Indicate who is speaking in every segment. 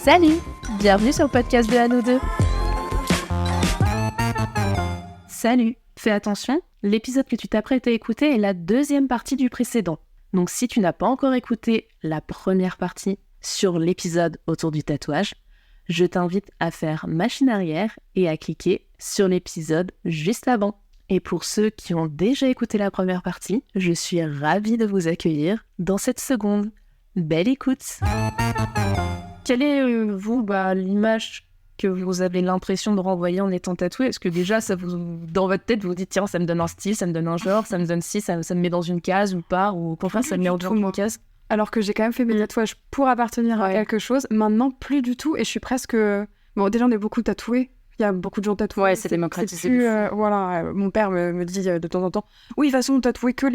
Speaker 1: Salut, bienvenue sur le podcast de À nous deux. Salut, fais attention, l'épisode que tu t'apprêtes à écouter est la deuxième partie du précédent. Donc si tu n'as pas encore écouté la première partie sur l'épisode autour du tatouage, je t'invite à faire machine arrière et à cliquer sur l'épisode juste avant. Et pour ceux qui ont déjà écouté la première partie, je suis ravie de vous accueillir dans cette seconde. Belle écoute! Quelle est, l'image que vous avez l'impression de renvoyer en étant tatoué? Est-ce que déjà, dans votre tête, vous vous dites, tiens, ça me donne un style, ça me donne un genre, ça me donne ci, ça me met dans une case ou pas? Ou au contraire, ça me met dans une case?
Speaker 2: Alors que j'ai quand même fait mes tatouages pour appartenir à quelque chose, maintenant, plus du tout. Et je suis presque... Bon, déjà, on est beaucoup tatoués. Il y a beaucoup de gens tatoués.
Speaker 3: Ouais, c'est démocratisé.
Speaker 2: Mon père me dit de temps en temps, oui, de toute façon, on tatouait que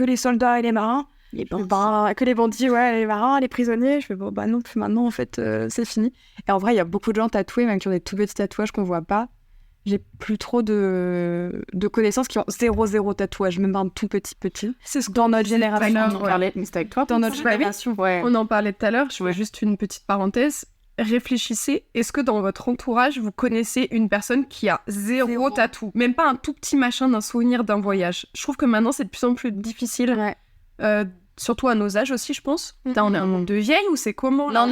Speaker 2: les soldats et les marins. Que les bandits, les marins, les prisonniers. Je fais, non, plus maintenant, en fait, c'est fini. Et en vrai, il y a beaucoup de gens tatoués, même qui ont des tout petits tatouages qu'on voit pas. J'ai plus trop de connaissances qui ont 0 tatouage, même un tout petit. C'est ce dans notre génération.
Speaker 3: On en parlait, mais c'était avec toi.
Speaker 2: Dans notre génération,
Speaker 4: On en parlait tout à l'heure. Je fais juste une petite parenthèse. Réfléchissez, est-ce que dans votre entourage, vous connaissez une personne qui a zéro tatou? Même pas un tout petit machin d'un souvenir d'un voyage. Je trouve que maintenant, c'est de plus en plus difficile. Surtout à nos âges aussi, je pense. On est un monde de vieilles ou c'est comment?
Speaker 3: Non.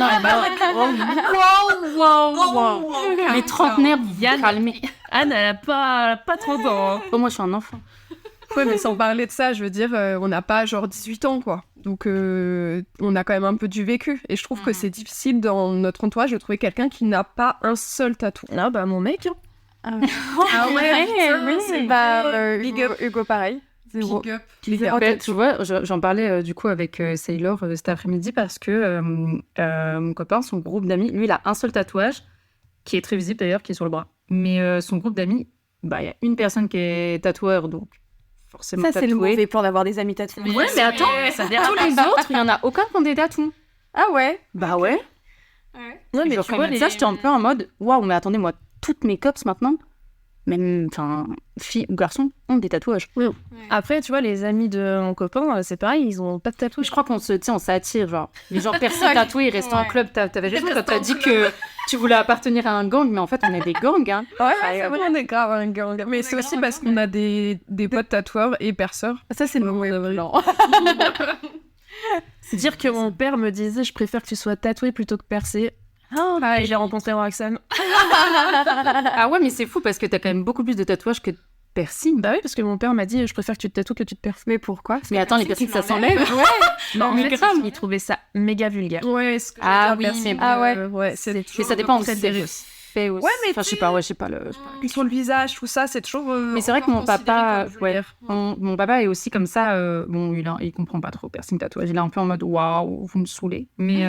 Speaker 3: Wow. Les trentenaires, bien calmés.
Speaker 1: Anne, elle a pas 30 ans.
Speaker 3: Oh, moi, je suis un enfant.
Speaker 4: Ouais, mais sans parler de ça, je veux dire, on n'a pas genre 18 ans, quoi. Donc, on a quand même un peu du vécu. Et je trouve que c'est difficile dans notre entourage de trouver quelqu'un qui n'a pas un seul tatou.
Speaker 1: Ah bah, mon mec.
Speaker 2: Oui. Hugo, pareil. Zéro.
Speaker 3: Tu vois, j'en parlais du coup avec Sailor cet après-midi parce que mon copain, son groupe d'amis, lui, il a un seul tatouage qui est très visible d'ailleurs, qui est sur le bras. Mais son groupe d'amis, il y a une personne qui est tatoueur, donc forcément tatouée.
Speaker 2: Ça, c'est le mauvais plan d'avoir des amis tatoués.
Speaker 3: Ouais, mais attends, tous les autres, il n'y en a aucun qui ont des tatous.
Speaker 2: Ah ouais?
Speaker 3: Bah ouais.
Speaker 1: Non, mais
Speaker 3: genre, tu vois, ça, j'étais un peu en mode, waouh, mais attendez, moi, toutes mes cops maintenant, même, filles ou garçons, ont des tatouages.
Speaker 1: Oui. Ouais. Après, tu vois, les amis de mon copain, c'est pareil, ils ont pas de tatouage.
Speaker 3: Je crois qu'on s'attire, genre. Les gens personnes tatoués, ils restent en club. T'avais juste quand t'as dit que tu voulais appartenir à un gang, mais en fait, on est des gangs, hein.
Speaker 4: Ouais, on est grave un gang. Mais c'est aussi parce qu'on a des potes tatoueurs et perceurs.
Speaker 2: Ça, c'est le mauvais plan.
Speaker 1: C'est dire que mon père me disait, je préfère que tu sois tatoué plutôt que percé. Et j'ai rencontré Roxane.
Speaker 3: Ah ouais, mais c'est fou parce que t'as quand même beaucoup plus de tatouages que de piercings.
Speaker 1: Bah oui, parce que mon père m'a dit, je préfère que tu te tatoues que tu te perces.
Speaker 2: Mais pourquoi?
Speaker 3: Mais attends, les piercings, ça s'enlève.
Speaker 1: Non, mais grave. Il trouvait ça méga vulgaire.
Speaker 4: Ouais,
Speaker 3: mais ça dépend aussi des fait aussi.
Speaker 4: Ouais, mais
Speaker 3: je sais pas le...
Speaker 4: sur le visage, tout ça, c'est toujours...
Speaker 3: mais c'est vrai que mon papa... mon papa est aussi comme ça. Il comprend pas trop piercing, tatouage. Il est un peu en mode, waouh, vous me saoulez. Mais...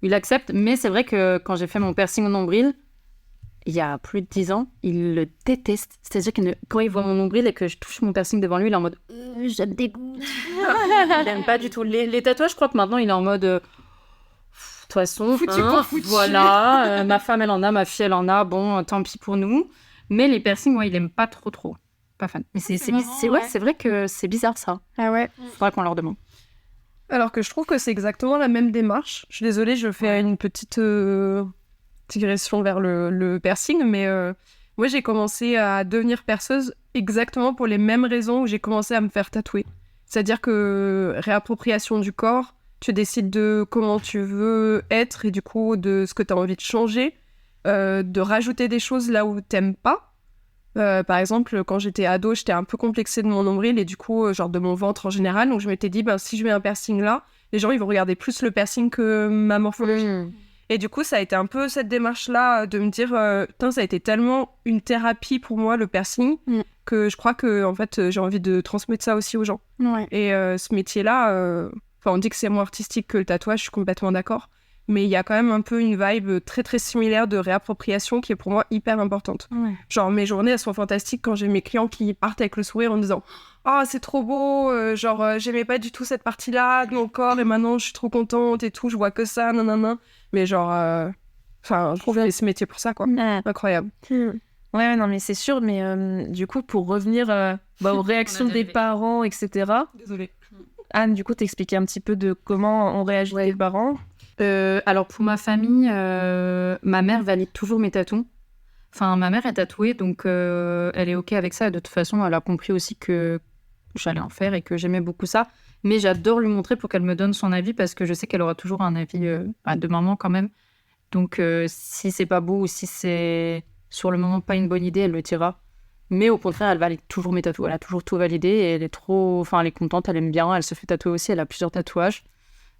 Speaker 3: il accepte, mais c'est vrai que quand j'ai fait mon piercing au nombril, il y a plus de 10 ans, il le déteste. C'est-à-dire que quand il voit mon nombril et que je touche mon piercing devant lui, il est en mode je me dégoûte. Il n'aime pas du tout. Les tatouages, je crois que maintenant, il est en mode de toute façon, voilà, ma femme, elle en a, ma fille, elle en a, bon, tant pis pour nous. Mais les piercings, il aime pas trop. Pas fan. Mais c'est vrai que c'est bizarre, ça.
Speaker 2: Ah ouais.
Speaker 3: Faudrait qu'on leur demande.
Speaker 4: Alors que je trouve que c'est exactement la même démarche. Je suis désolée, je fais une petite digression vers le piercing, mais moi j'ai commencé à devenir perceuse exactement pour les mêmes raisons où j'ai commencé à me faire tatouer. C'est-à-dire que réappropriation du corps, tu décides de comment tu veux être et du coup de ce que tu as envie de changer, de rajouter des choses là où t'aimes pas. Par exemple, quand j'étais ado, j'étais un peu complexée de mon nombril et du coup, genre de mon ventre en général. Donc je m'étais dit, si je mets un piercing là, les gens ils vont regarder plus le piercing que ma morphologie. Et du coup, ça a été un peu cette démarche-là de me dire, ça a été tellement une thérapie pour moi le piercing que je crois que en fait j'ai envie de transmettre ça aussi aux gens.
Speaker 2: Ouais.
Speaker 4: Et ce métier-là, on dit que c'est moins artistique que le tatouage, je suis complètement d'accord. Mais il y a quand même un peu une vibe très très similaire de réappropriation qui est pour moi hyper importante.
Speaker 2: Ouais.
Speaker 4: Genre mes journées elles sont fantastiques quand j'ai mes clients qui partent avec le sourire en me disant « Ah c'est trop beau, j'aimais pas du tout cette partie-là de mon corps et maintenant je suis trop contente et tout, je vois que ça, nanana. » Mais je trouve bien ce métier pour ça quoi. Incroyable.
Speaker 1: Ouais, non mais c'est sûr, mais du coup pour revenir aux réactions des parents, etc.
Speaker 4: Désolée. Anne, du coup, t'expliquais un petit peu de comment on réagit les parents.
Speaker 3: Alors, pour ma famille, ma mère valide toujours mes tatous. Enfin, ma mère est tatouée, donc elle est OK avec ça. Et de toute façon, elle a compris aussi que j'allais en faire et que j'aimais beaucoup ça. Mais j'adore lui montrer pour qu'elle me donne son avis parce que je sais qu'elle aura toujours un avis de maman quand même. Donc, si c'est pas beau ou si c'est sur le moment pas une bonne idée, elle le dira. Mais au contraire, elle valide toujours mes tatous. Elle a toujours tout validé et elle est elle est contente, elle aime bien. Elle se fait tatouer aussi, elle a plusieurs tatouages.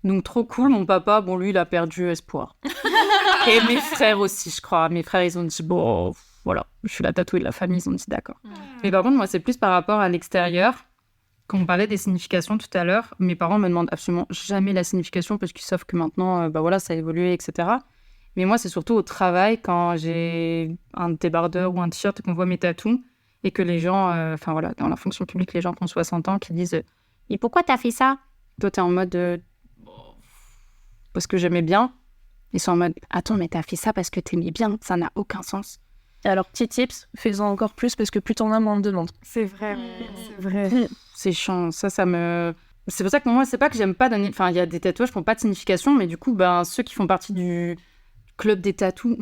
Speaker 3: Donc, trop cool. Mon papa, bon, lui, il a perdu espoir. Et mes frères aussi, je crois. Mes frères, ils ont dit, bon, voilà, je suis la tatouée de la famille, ils ont dit d'accord. Mais par contre, moi, c'est plus par rapport à l'extérieur. Quand on parlait des significations tout à l'heure, mes parents me demandent absolument jamais la signification parce qu'ils savent que maintenant, ça a évolué, etc. Mais moi, c'est surtout au travail, quand j'ai un débardeur ou un t-shirt et qu'on voit mes tatous et que les gens, dans la fonction publique, les gens qui ont 60 ans qui disent « Et pourquoi t'as fait ça ?» Toi, t'es en mode parce que j'aimais bien. Ils sont en mode « Attends, mais t'as fait ça parce que t'aimais bien, ça n'a aucun sens. »
Speaker 4: Et alors, petit tips, fais-en encore plus parce que plus t'en as, moins on te demande.
Speaker 2: C'est vrai, c'est vrai.
Speaker 3: C'est chiant, ça me... C'est pour ça que moi, c'est pas que j'aime pas donner... Enfin, il y a des tatouages qui n'ont pas de signification, mais du coup, ceux qui font partie du club des tatous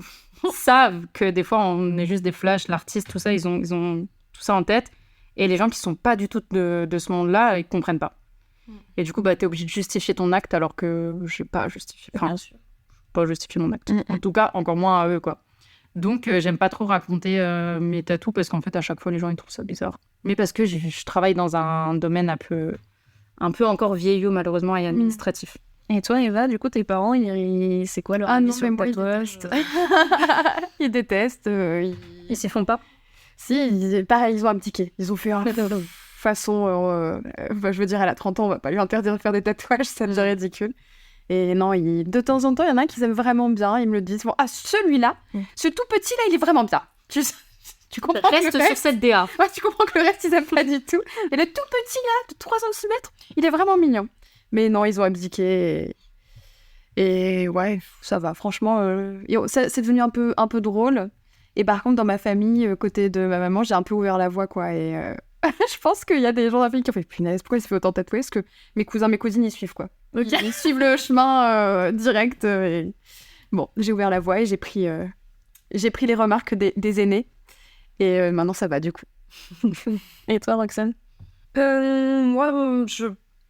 Speaker 3: savent que des fois, on est juste des flashs, l'artiste, tout ça, ils ont tout ça en tête. Et les gens qui sont pas du tout de ce monde-là, ils comprennent pas. Et du coup, t'es obligé de justifier ton acte alors que j'ai pas justifié... Enfin, pas justifier mon acte. En tout cas, encore moins à eux, quoi. Donc, j'aime pas trop raconter mes tatous parce qu'en fait, à chaque fois, les gens ils trouvent ça bizarre. Mais parce que je travaille dans un domaine un peu encore vieillot, malheureusement, et administratif.
Speaker 4: Et toi, Eva, du coup, tes parents, c'est quoi leur avis sur le tatouage?
Speaker 2: Ils détestent.
Speaker 3: Ils s'y font pas?
Speaker 2: Si, pareil, ils ont abdiqué. Ils ont fait façon... je veux dire, elle a 30 ans, on va pas lui interdire de faire des tatouages, ça devient ridicule. Et non, de temps en temps, il y en a un qu'ils aiment vraiment bien. Ils me le disent. Bon, celui-là, ce tout petit-là, il est vraiment bien. Tu comprends?
Speaker 3: Reste sur cette DA.
Speaker 2: Ouais, tu comprends que le reste, ils aiment pas du tout. Et le tout petit-là, de 3 cm, il est vraiment mignon. Mais non, ils ont abdiqué. Et ouais, ça va. Franchement, c'est devenu un peu drôle. Et par contre, dans ma famille, côté de ma maman, j'ai un peu ouvert la voie, quoi. Et je pense qu'il y a des gens dans la famille qui ont fait punaise, pourquoi il se fait autant tatouer? Parce que mes cousins, mes cousines, ils suivent, quoi. Okay. Ils suivent le chemin direct. Et... Bon, j'ai ouvert la voie et j'ai pris les remarques des aînés. Et maintenant, ça va, du coup. Et toi, Roxane?
Speaker 4: Moi, je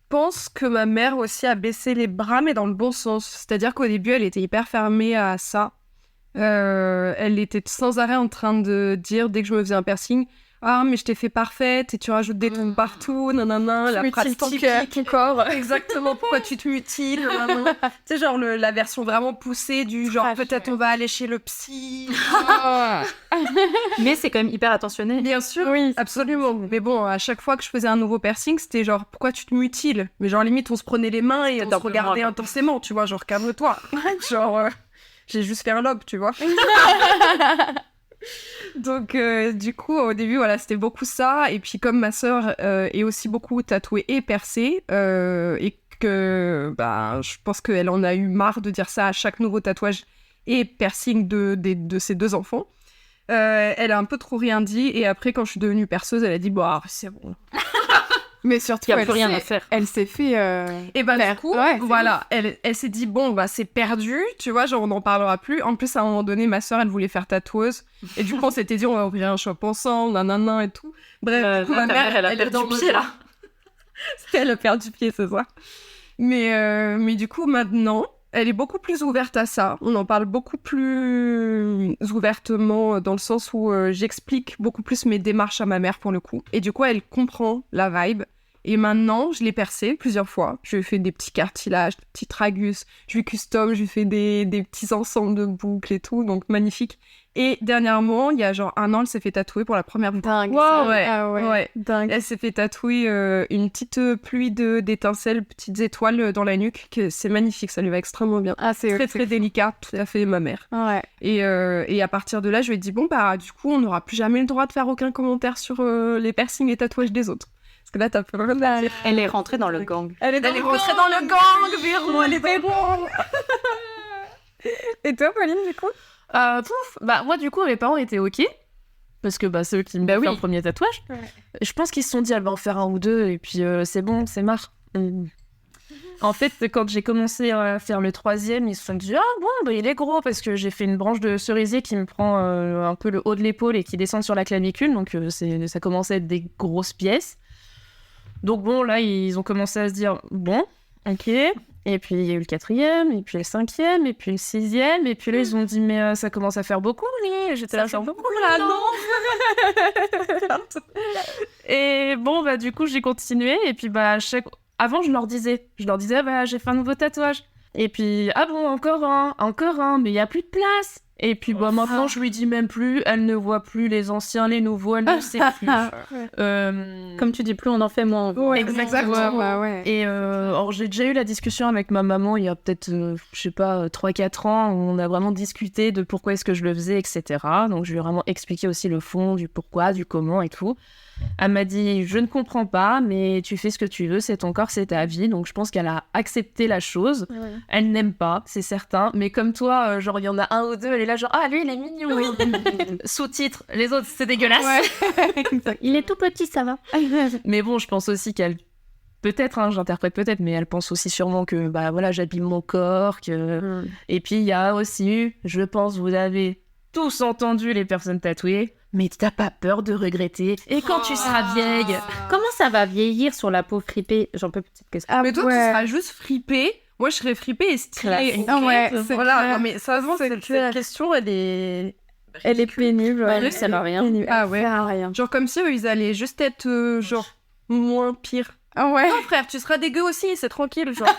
Speaker 4: pense que ma mère aussi a baissé les bras, mais dans le bon sens. C'est-à-dire qu'au début, elle était hyper fermée à ça. Elle était sans arrêt en train de dire, dès que je me faisais un piercing, ah, mais je t'ai fait parfaite et tu rajoutes des trucs partout, nanana, la pratique
Speaker 2: ton corps.
Speaker 4: Exactement, pourquoi tu te mutiles, nanana. Tu sais, genre la version vraiment poussée du genre, peut-être on va aller chez le psy.
Speaker 3: Mais c'est quand même hyper attentionné.
Speaker 4: Bien sûr, oui, absolument. Mais bon, à chaque fois que je faisais un nouveau piercing, c'était genre, pourquoi tu te mutiles? Mais genre, limite, on se prenait les mains et on se regardait intensément, tu vois, genre, calme-toi. Genre, j'ai juste fait un lobe, tu vois. Donc, du coup, au début, voilà, c'était beaucoup ça. Et puis, comme ma sœur est aussi beaucoup tatouée et percée, et que je pense qu'elle en a eu marre de dire ça à chaque nouveau tatouage et piercing de ses 2 enfants, elle a un peu trop rien dit. Et après, quand je suis devenue perceuse, elle a dit, bah, c'est bon.
Speaker 2: Mais surtout,
Speaker 3: il n'y a plus rien à faire.
Speaker 2: Elle s'est fait.
Speaker 4: Et du coup, voilà, elle s'est dit, bon, c'est perdu, tu vois, genre, on n'en parlera plus. En plus, à un moment donné, ma sœur, elle voulait faire tatoueuse. Et du coup, on s'était dit, on va ouvrir un shop ensemble, nanana et tout. Bref, du coup, ma mère, elle a perdu pied, là. Elle a perdu pied, c'est ça. Mais du coup, maintenant, elle est beaucoup plus ouverte à ça. On en parle beaucoup plus ouvertement dans le sens où j'explique beaucoup plus mes démarches à ma mère pour le coup. Et du coup, elle comprend la vibe. Et maintenant, je l'ai percée plusieurs fois. Je lui ai fait des petits cartilages, des petits tragus. Je lui custom, je lui fais des petits ensembles de boucles et tout. Donc, magnifique. Et dernièrement, il y a genre 1 an, elle s'est fait tatouer pour la première fois.
Speaker 2: Dingue.
Speaker 4: Wow, ouais.
Speaker 2: Ah ouais. Dingue.
Speaker 4: Elle s'est fait tatouer une petite pluie d'étincelles, petites étoiles dans la nuque. C'est magnifique, ça lui va extrêmement bien.
Speaker 2: Ah, c'est
Speaker 4: très délicat, tout à fait ma mère.
Speaker 2: Ouais.
Speaker 4: Et à partir de là, je lui ai dit, bon, du coup, on n'aura plus jamais le droit de faire aucun commentaire sur les piercings et tatouages des autres. Parce que là, t'as peur de dire.
Speaker 3: Elle est rentrée dans le gang.
Speaker 4: Elle est rentrée dans le gang, Véro, elle est Véro.
Speaker 2: Et toi, Pauline, du coup?
Speaker 1: Moi, du coup, mes parents étaient OK. Parce que c'est eux qui me font le premier tatouage. Ouais. Je pense qu'ils se sont dit, elle va en faire 1 ou 2, et puis c'est bon, c'est marre. En fait, quand j'ai commencé à faire le 3e, ils se sont dit « Ah bon, bah, il est gros » parce que j'ai fait une branche de cerisier qui me prend un peu le haut de l'épaule et qui descend sur la clavicule. Donc, ça commençait à être des grosses pièces. Donc bon, là, ils ont commencé à se dire « Bon, ok ». Et puis, il y a eu le 4e, et puis le 5e, et puis le 6e. Et puis là, ils ont dit « Mais ça commence à faire beaucoup, lui ». J'étais là genre « Beaucoup, là, non !» Et bon, bah du coup, j'ai continué. Et puis, bah, avant, je leur disais, bah, j'ai fait un nouveau tatouage. Et puis, ah bon, encore un, mais il n'y a plus de place. Et puis, bah, maintenant, je lui dis même plus, elle ne voit plus les anciens, les nouveaux, elle ne sait plus.
Speaker 3: Comme tu dis, plus on en fait, moins on voit.
Speaker 2: Exactement. Ouais.
Speaker 1: Et alors, j'ai déjà eu la discussion avec ma maman il y a peut-être, je sais pas, 3-4 ans, où on a vraiment discuté de pourquoi est-ce que je le faisais, etc. Donc, je lui ai vraiment expliqué aussi le fond du pourquoi, du comment et tout. Elle m'a dit, je ne comprends pas, mais tu fais ce que tu veux, c'est ton corps, c'est ta vie. Donc, je pense qu'elle a accepté la chose. Ouais. Elle n'aime pas, c'est certain. Mais comme toi, genre, il y en a un ou deux, elle est là, genre, ah, lui, il est mignon. Sous-titre, les autres, c'est dégueulasse.
Speaker 2: Ouais.
Speaker 3: Il est tout petit, ça va.
Speaker 1: Mais bon, je pense aussi qu'elle... Peut-être, j'interprète peut-être, mais elle pense aussi sûrement que, bah voilà, j'abîme mon corps. Que... Et puis, il y a aussi, je pense, vous avez tous entendu les personnes tatouées. Mais t'as pas peur de regretter. Et quand tu seras vieille,
Speaker 3: comment ça va vieillir sur la peau fripée? J'en peux peut-être que ça.
Speaker 4: Ah, mais toi, tu seras juste fripée. Moi, je serais fripée et stylée.
Speaker 2: Ah ouais,
Speaker 4: voilà. Non, mais ça, cette question, elle est pénible.
Speaker 3: Ouais, ça va rien.
Speaker 2: Ah ouais, ça va rien.
Speaker 4: Genre comme si eux, ils allaient juste être genre moins pire.
Speaker 2: Ah ouais.
Speaker 4: Non, frère, tu seras dégueu aussi, c'est tranquille, genre.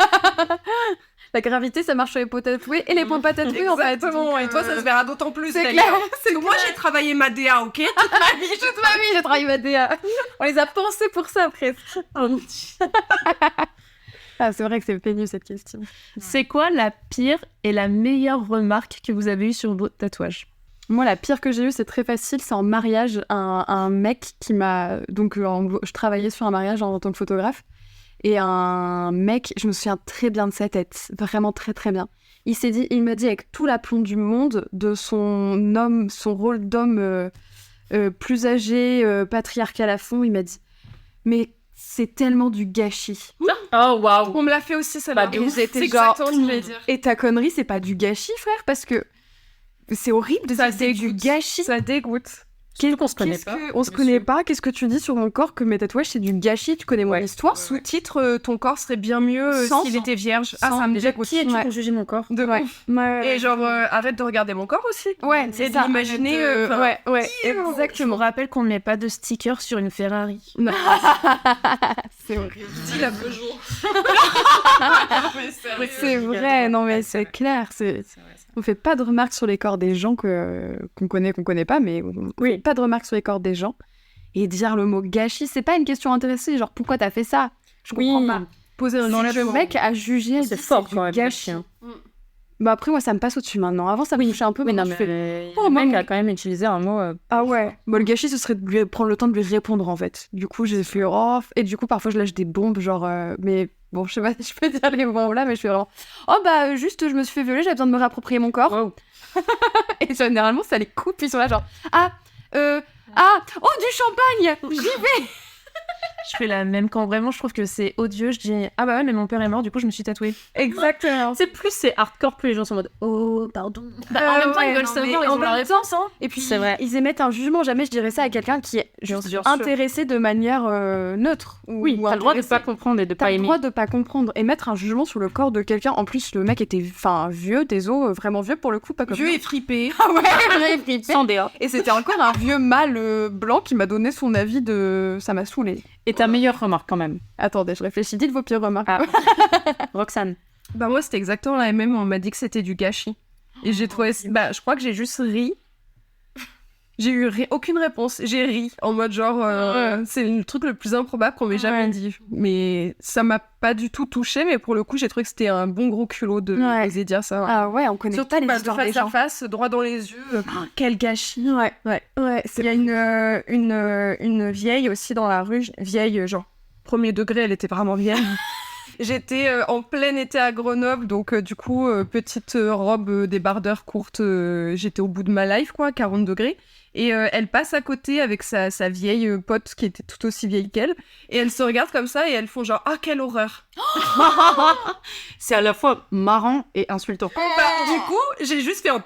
Speaker 2: La gravité, ça marche sur les peaux tatouées et les peaux pas tatouées, en fait.
Speaker 4: Exactement, et toi, ça se verra d'autant plus.
Speaker 2: C'est clair.
Speaker 4: Parce que moi, j'ai travaillé ma DA, ok? Toute ma vie,
Speaker 2: j'ai travaillé ma DA. On les a pensés pour ça, presque. Ah, c'est vrai que c'est pénible, cette question.
Speaker 1: C'est quoi la pire et la meilleure remarque que vous avez eue sur vos tatouages?
Speaker 2: Moi, la pire que j'ai eue, c'est très facile. C'est en mariage, un mec qui m'a... Donc, je travaillais sur un mariage en tant que photographe. Et un mec, je me souviens très bien de sa tête, vraiment très très bien. Il m'a dit avec tout l'aplomb du monde de son rôle d'homme plus âgé, patriarcal à fond, il m'a dit « Mais c'est tellement du gâchis. »
Speaker 3: Oh waouh.
Speaker 4: On me l'a fait aussi, ça.
Speaker 2: Et j'étais genre « Et ta connerie, c'est pas du gâchis, frère, parce que c'est horrible de dire c'est du gâchis. »
Speaker 4: Ça dégoûte.
Speaker 3: Surtout qu'on se connaît pas.
Speaker 2: On se connaît pas. Qu'est-ce que tu dis sur mon corps que mes tatouages c'est du gâchis? Tu connais mon histoire?
Speaker 4: Sous-titre, ton corps serait bien mieux s'il était vierge. Ah, ça me dégoûte.
Speaker 3: Qui es-tu pour juger mon corps?
Speaker 4: Et genre, arrête de regarder mon corps aussi.
Speaker 2: Ouais,
Speaker 4: c'est d'imaginer.
Speaker 2: Ouais, exactement.
Speaker 1: Je vous rappelle qu'on ne met pas de sticker sur une Ferrari.
Speaker 2: Non. C'est horrible.
Speaker 4: Dis la Peugeot.
Speaker 2: C'est vrai, non mais c'est clair. On fait pas de remarques sur les corps des gens qu'on connaît pas, mais oui, pas de remarques sur les corps des gens. Et dire le mot gâchis, c'est pas une question intéressée, genre pourquoi t'as fait ça? Je comprends pas.
Speaker 4: Poser un
Speaker 2: le mec a jugé,
Speaker 3: c'est fort quand même.
Speaker 2: Gâchis. Bah après moi ça me passe au-dessus maintenant. Avant ça me touchait un peu,
Speaker 3: mais non mais le mec a quand même utilisé un mot.
Speaker 2: Ah ouais. Bon, le gâchis ce serait de lui prendre le temps de lui répondre en fait. Du coup j'ai fait et du coup parfois je lâche des bombes genre mais bon je sais pas si je peux dire les mots là mais je fais vraiment juste je me suis fait violer, j'avais besoin de me réapproprier mon corps. Wow. Et généralement ça les coupe, ils sont là genre du champagne, j'y vais.
Speaker 1: Je fais la même quand vraiment je trouve que c'est odieux. Je dis ah bah ouais mais mon père est mort, du coup je me suis tatouée.
Speaker 2: Exactement.
Speaker 3: C'est hardcore, plus les gens sont en mode oh pardon.
Speaker 1: En même temps ils veulent savoir, ils ont la réponse hein.
Speaker 2: Et puis c'est vrai. Ils émettent un jugement, jamais je dirais ça à quelqu'un qui est intéressé de manière neutre.
Speaker 3: Oui, t'as le droit de pas comprendre et de pas aimer.
Speaker 2: T'as le droit de pas comprendre et mettre un jugement sur le corps de quelqu'un. En plus le mec était vieux, des os vraiment vieux pour le coup, pas comme
Speaker 4: vieux et fripé.
Speaker 2: Ah ouais, fripé.
Speaker 3: Sans DA.
Speaker 2: Et c'était encore un vieux mâle blanc qui m'a donné son avis de ça m'a saoulé.
Speaker 3: Et ta meilleure remarque quand même.
Speaker 2: Attendez, je réfléchis. Dites vos pires remarques.
Speaker 3: Roxane.
Speaker 4: Bah moi c'était exactement la même. On m'a dit que c'était du gâchis. Et j'ai trouvé... je crois que j'ai juste ri. J'ai eu aucune réponse. J'ai ri en mode genre... c'est le truc le plus improbable qu'on m'ait jamais dit. Mais ça m'a pas du tout touchée. Mais pour le coup, j'ai trouvé que c'était un bon gros culot de oser dire ça.
Speaker 2: Ah ouais, on connaît
Speaker 4: surtout
Speaker 2: pas les histoires des gens.
Speaker 4: Face, droit dans les yeux. Quel gâchis.
Speaker 2: Ouais.
Speaker 4: Il y a une vieille aussi dans la rue. Vieille, genre... Premier degré, elle était vraiment vieille. J'étais en plein été à Grenoble, donc du coup, petite robe débardeur courte, j'étais au bout de ma life, quoi, 40 degrés. Et elle passe à côté avec sa vieille pote qui était tout aussi vieille qu'elle. Et elles se regardent comme ça et elles font genre « Ah, quelle horreur !»
Speaker 3: C'est à la fois marrant et insultant.
Speaker 4: Du coup, j'ai juste fait un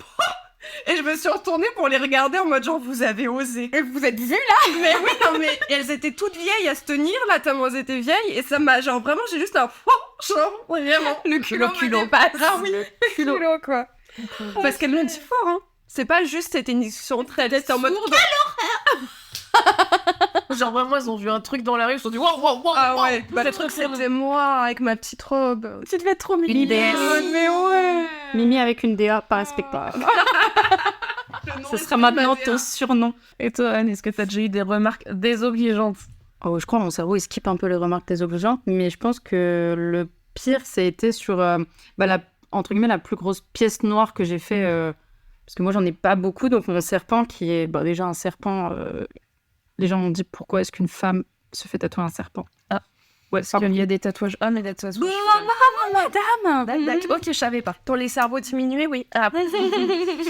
Speaker 4: et je me suis retournée pour les regarder en mode genre vous avez osé.
Speaker 2: Et vous êtes vus là?
Speaker 4: Mais oui, non mais elles étaient toutes vieilles à se tenir là, tellement elles étaient vieilles et ça m'a genre vraiment j'ai juste un genre vraiment
Speaker 2: Le culot
Speaker 4: passe. Ah oui,
Speaker 2: le culot quoi.
Speaker 4: parce qu'elles l'ont dit fort hein. C'est pas juste c'était une discussion très c'était en mode
Speaker 1: Genre vraiment, ils ont vu un truc dans la rue, ils se sont dit waouh, waouh, waouh.
Speaker 4: ah ouais,
Speaker 1: bah,
Speaker 4: le truc c'était moi avec ma petite robe.
Speaker 2: Tu devais être trop
Speaker 3: Une
Speaker 2: mignonne.
Speaker 3: déesse.
Speaker 2: Mais ouais.
Speaker 3: Mimi avec une DA pas respectable. Ce sera maintenant ton surnom.
Speaker 1: Et toi, Anne, est-ce que t'as déjà eu des remarques désobligeantes?
Speaker 3: Oh, je crois que mon cerveau il skip un peu les remarques désobligeantes, mais je pense que le pire, ça a été sur entre guillemets la plus grosse pièce noire que j'ai fait. Parce que moi, j'en ai pas beaucoup, donc mon serpent qui est déjà un serpent. Les gens m'ont dit pourquoi est-ce qu'une femme se fait tatouer un serpent?
Speaker 1: Ah.
Speaker 3: Ouais,
Speaker 1: Parce qu'il y a des tatouages hommes et des tatouages
Speaker 2: Madame.
Speaker 1: Ok, je savais pas.
Speaker 2: Pour les cerveaux diminués, oui. Ah.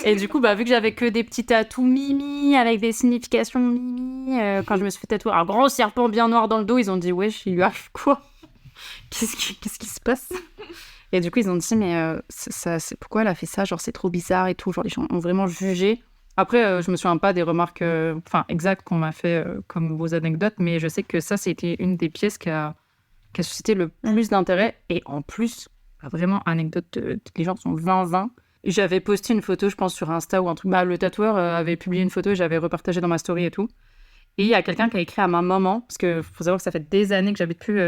Speaker 3: Et du coup, vu que j'avais que des petits tatous Mimi avec des significations Mimi, quand je me suis fait tatouer un gros serpent bien noir dans le dos, ils ont dit wesh, il lui arrive quoi? Qu'est-ce qui se passe? Et du coup, ils ont dit mais c'est pourquoi elle a fait ça? Genre c'est trop bizarre et tout. Genre les gens ont vraiment jugé. Après, je me souviens pas des remarques exactes qu'on m'a fait comme vos anecdotes, mais je sais que ça, c'était une des pièces qui a suscité le plus d'intérêt. Et en plus, vraiment, anecdote, les gens sont 20-20. J'avais posté une photo, je pense, sur Insta ou un truc. Le tatoueur avait publié une photo et j'avais repartagé dans ma story et tout. Et il y a quelqu'un qui a écrit à ma maman, parce qu'il faut savoir que ça fait des années que j'habite plus,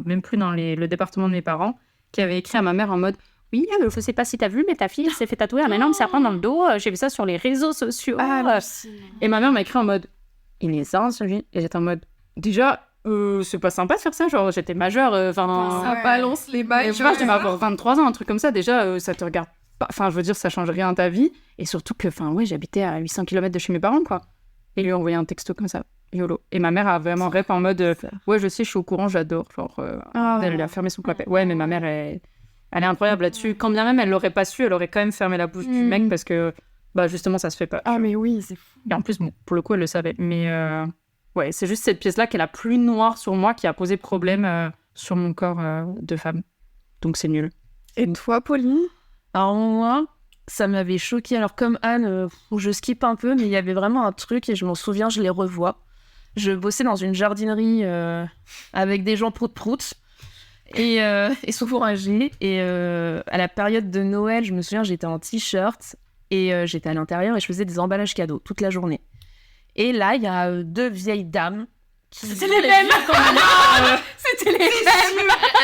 Speaker 3: même plus dans le département de mes parents, qui avait écrit à ma mère en mode « Oui, je sais pas si t'as vu, mais ta fille s'est fait tatouer un énorme serpent dans le dos. J'ai vu ça sur les réseaux sociaux. » Et ma mère m'a écrit en mode « Il est ça, celui ?» Et j'étais en mode « Déjà, c'est pas sympa de faire ça. Genre, j'étais majeure.
Speaker 4: Ça balance les bails.
Speaker 3: Je vais avoir 23 ans, un truc comme ça. Déjà, ça te regarde pas. Enfin, je veux dire, ça change rien à ta vie. Et surtout que, j'habitais à 800 km de chez mes parents, quoi. Et lui a envoyé un texto comme ça. YOLO. Et ma mère a vraiment rep en mode ouais, je sais, je suis au courant, j'adore. Genre, elle a fermé son clapet. Ouais, mais ma mère, elle est incroyable là-dessus. Quand bien même elle l'aurait pas su, elle aurait quand même fermé la bouche du mec parce que, justement, ça se fait pas.
Speaker 2: Ah, mais oui, c'est fou.
Speaker 3: Et en plus, bon, pour le coup, elle le savait. Mais ouais, c'est juste cette pièce-là qui est la plus noire sur moi qui a posé problème sur mon corps de femme. Donc, c'est nul.
Speaker 2: Et toi, Pauline?
Speaker 1: Alors moi, ça m'avait choquée. Alors comme Anne, je skip un peu, mais il y avait vraiment un truc et je m'en souviens, je les revois. Je bossais dans une jardinerie avec des gens prout-prout et souvent âgés. Et à la période de Noël, je me souviens, j'étais en t-shirt et j'étais à l'intérieur et je faisais des emballages cadeaux toute la journée. Et là, il y a deux vieilles dames qui...
Speaker 2: C'était les mêmes. C'était les mêmes.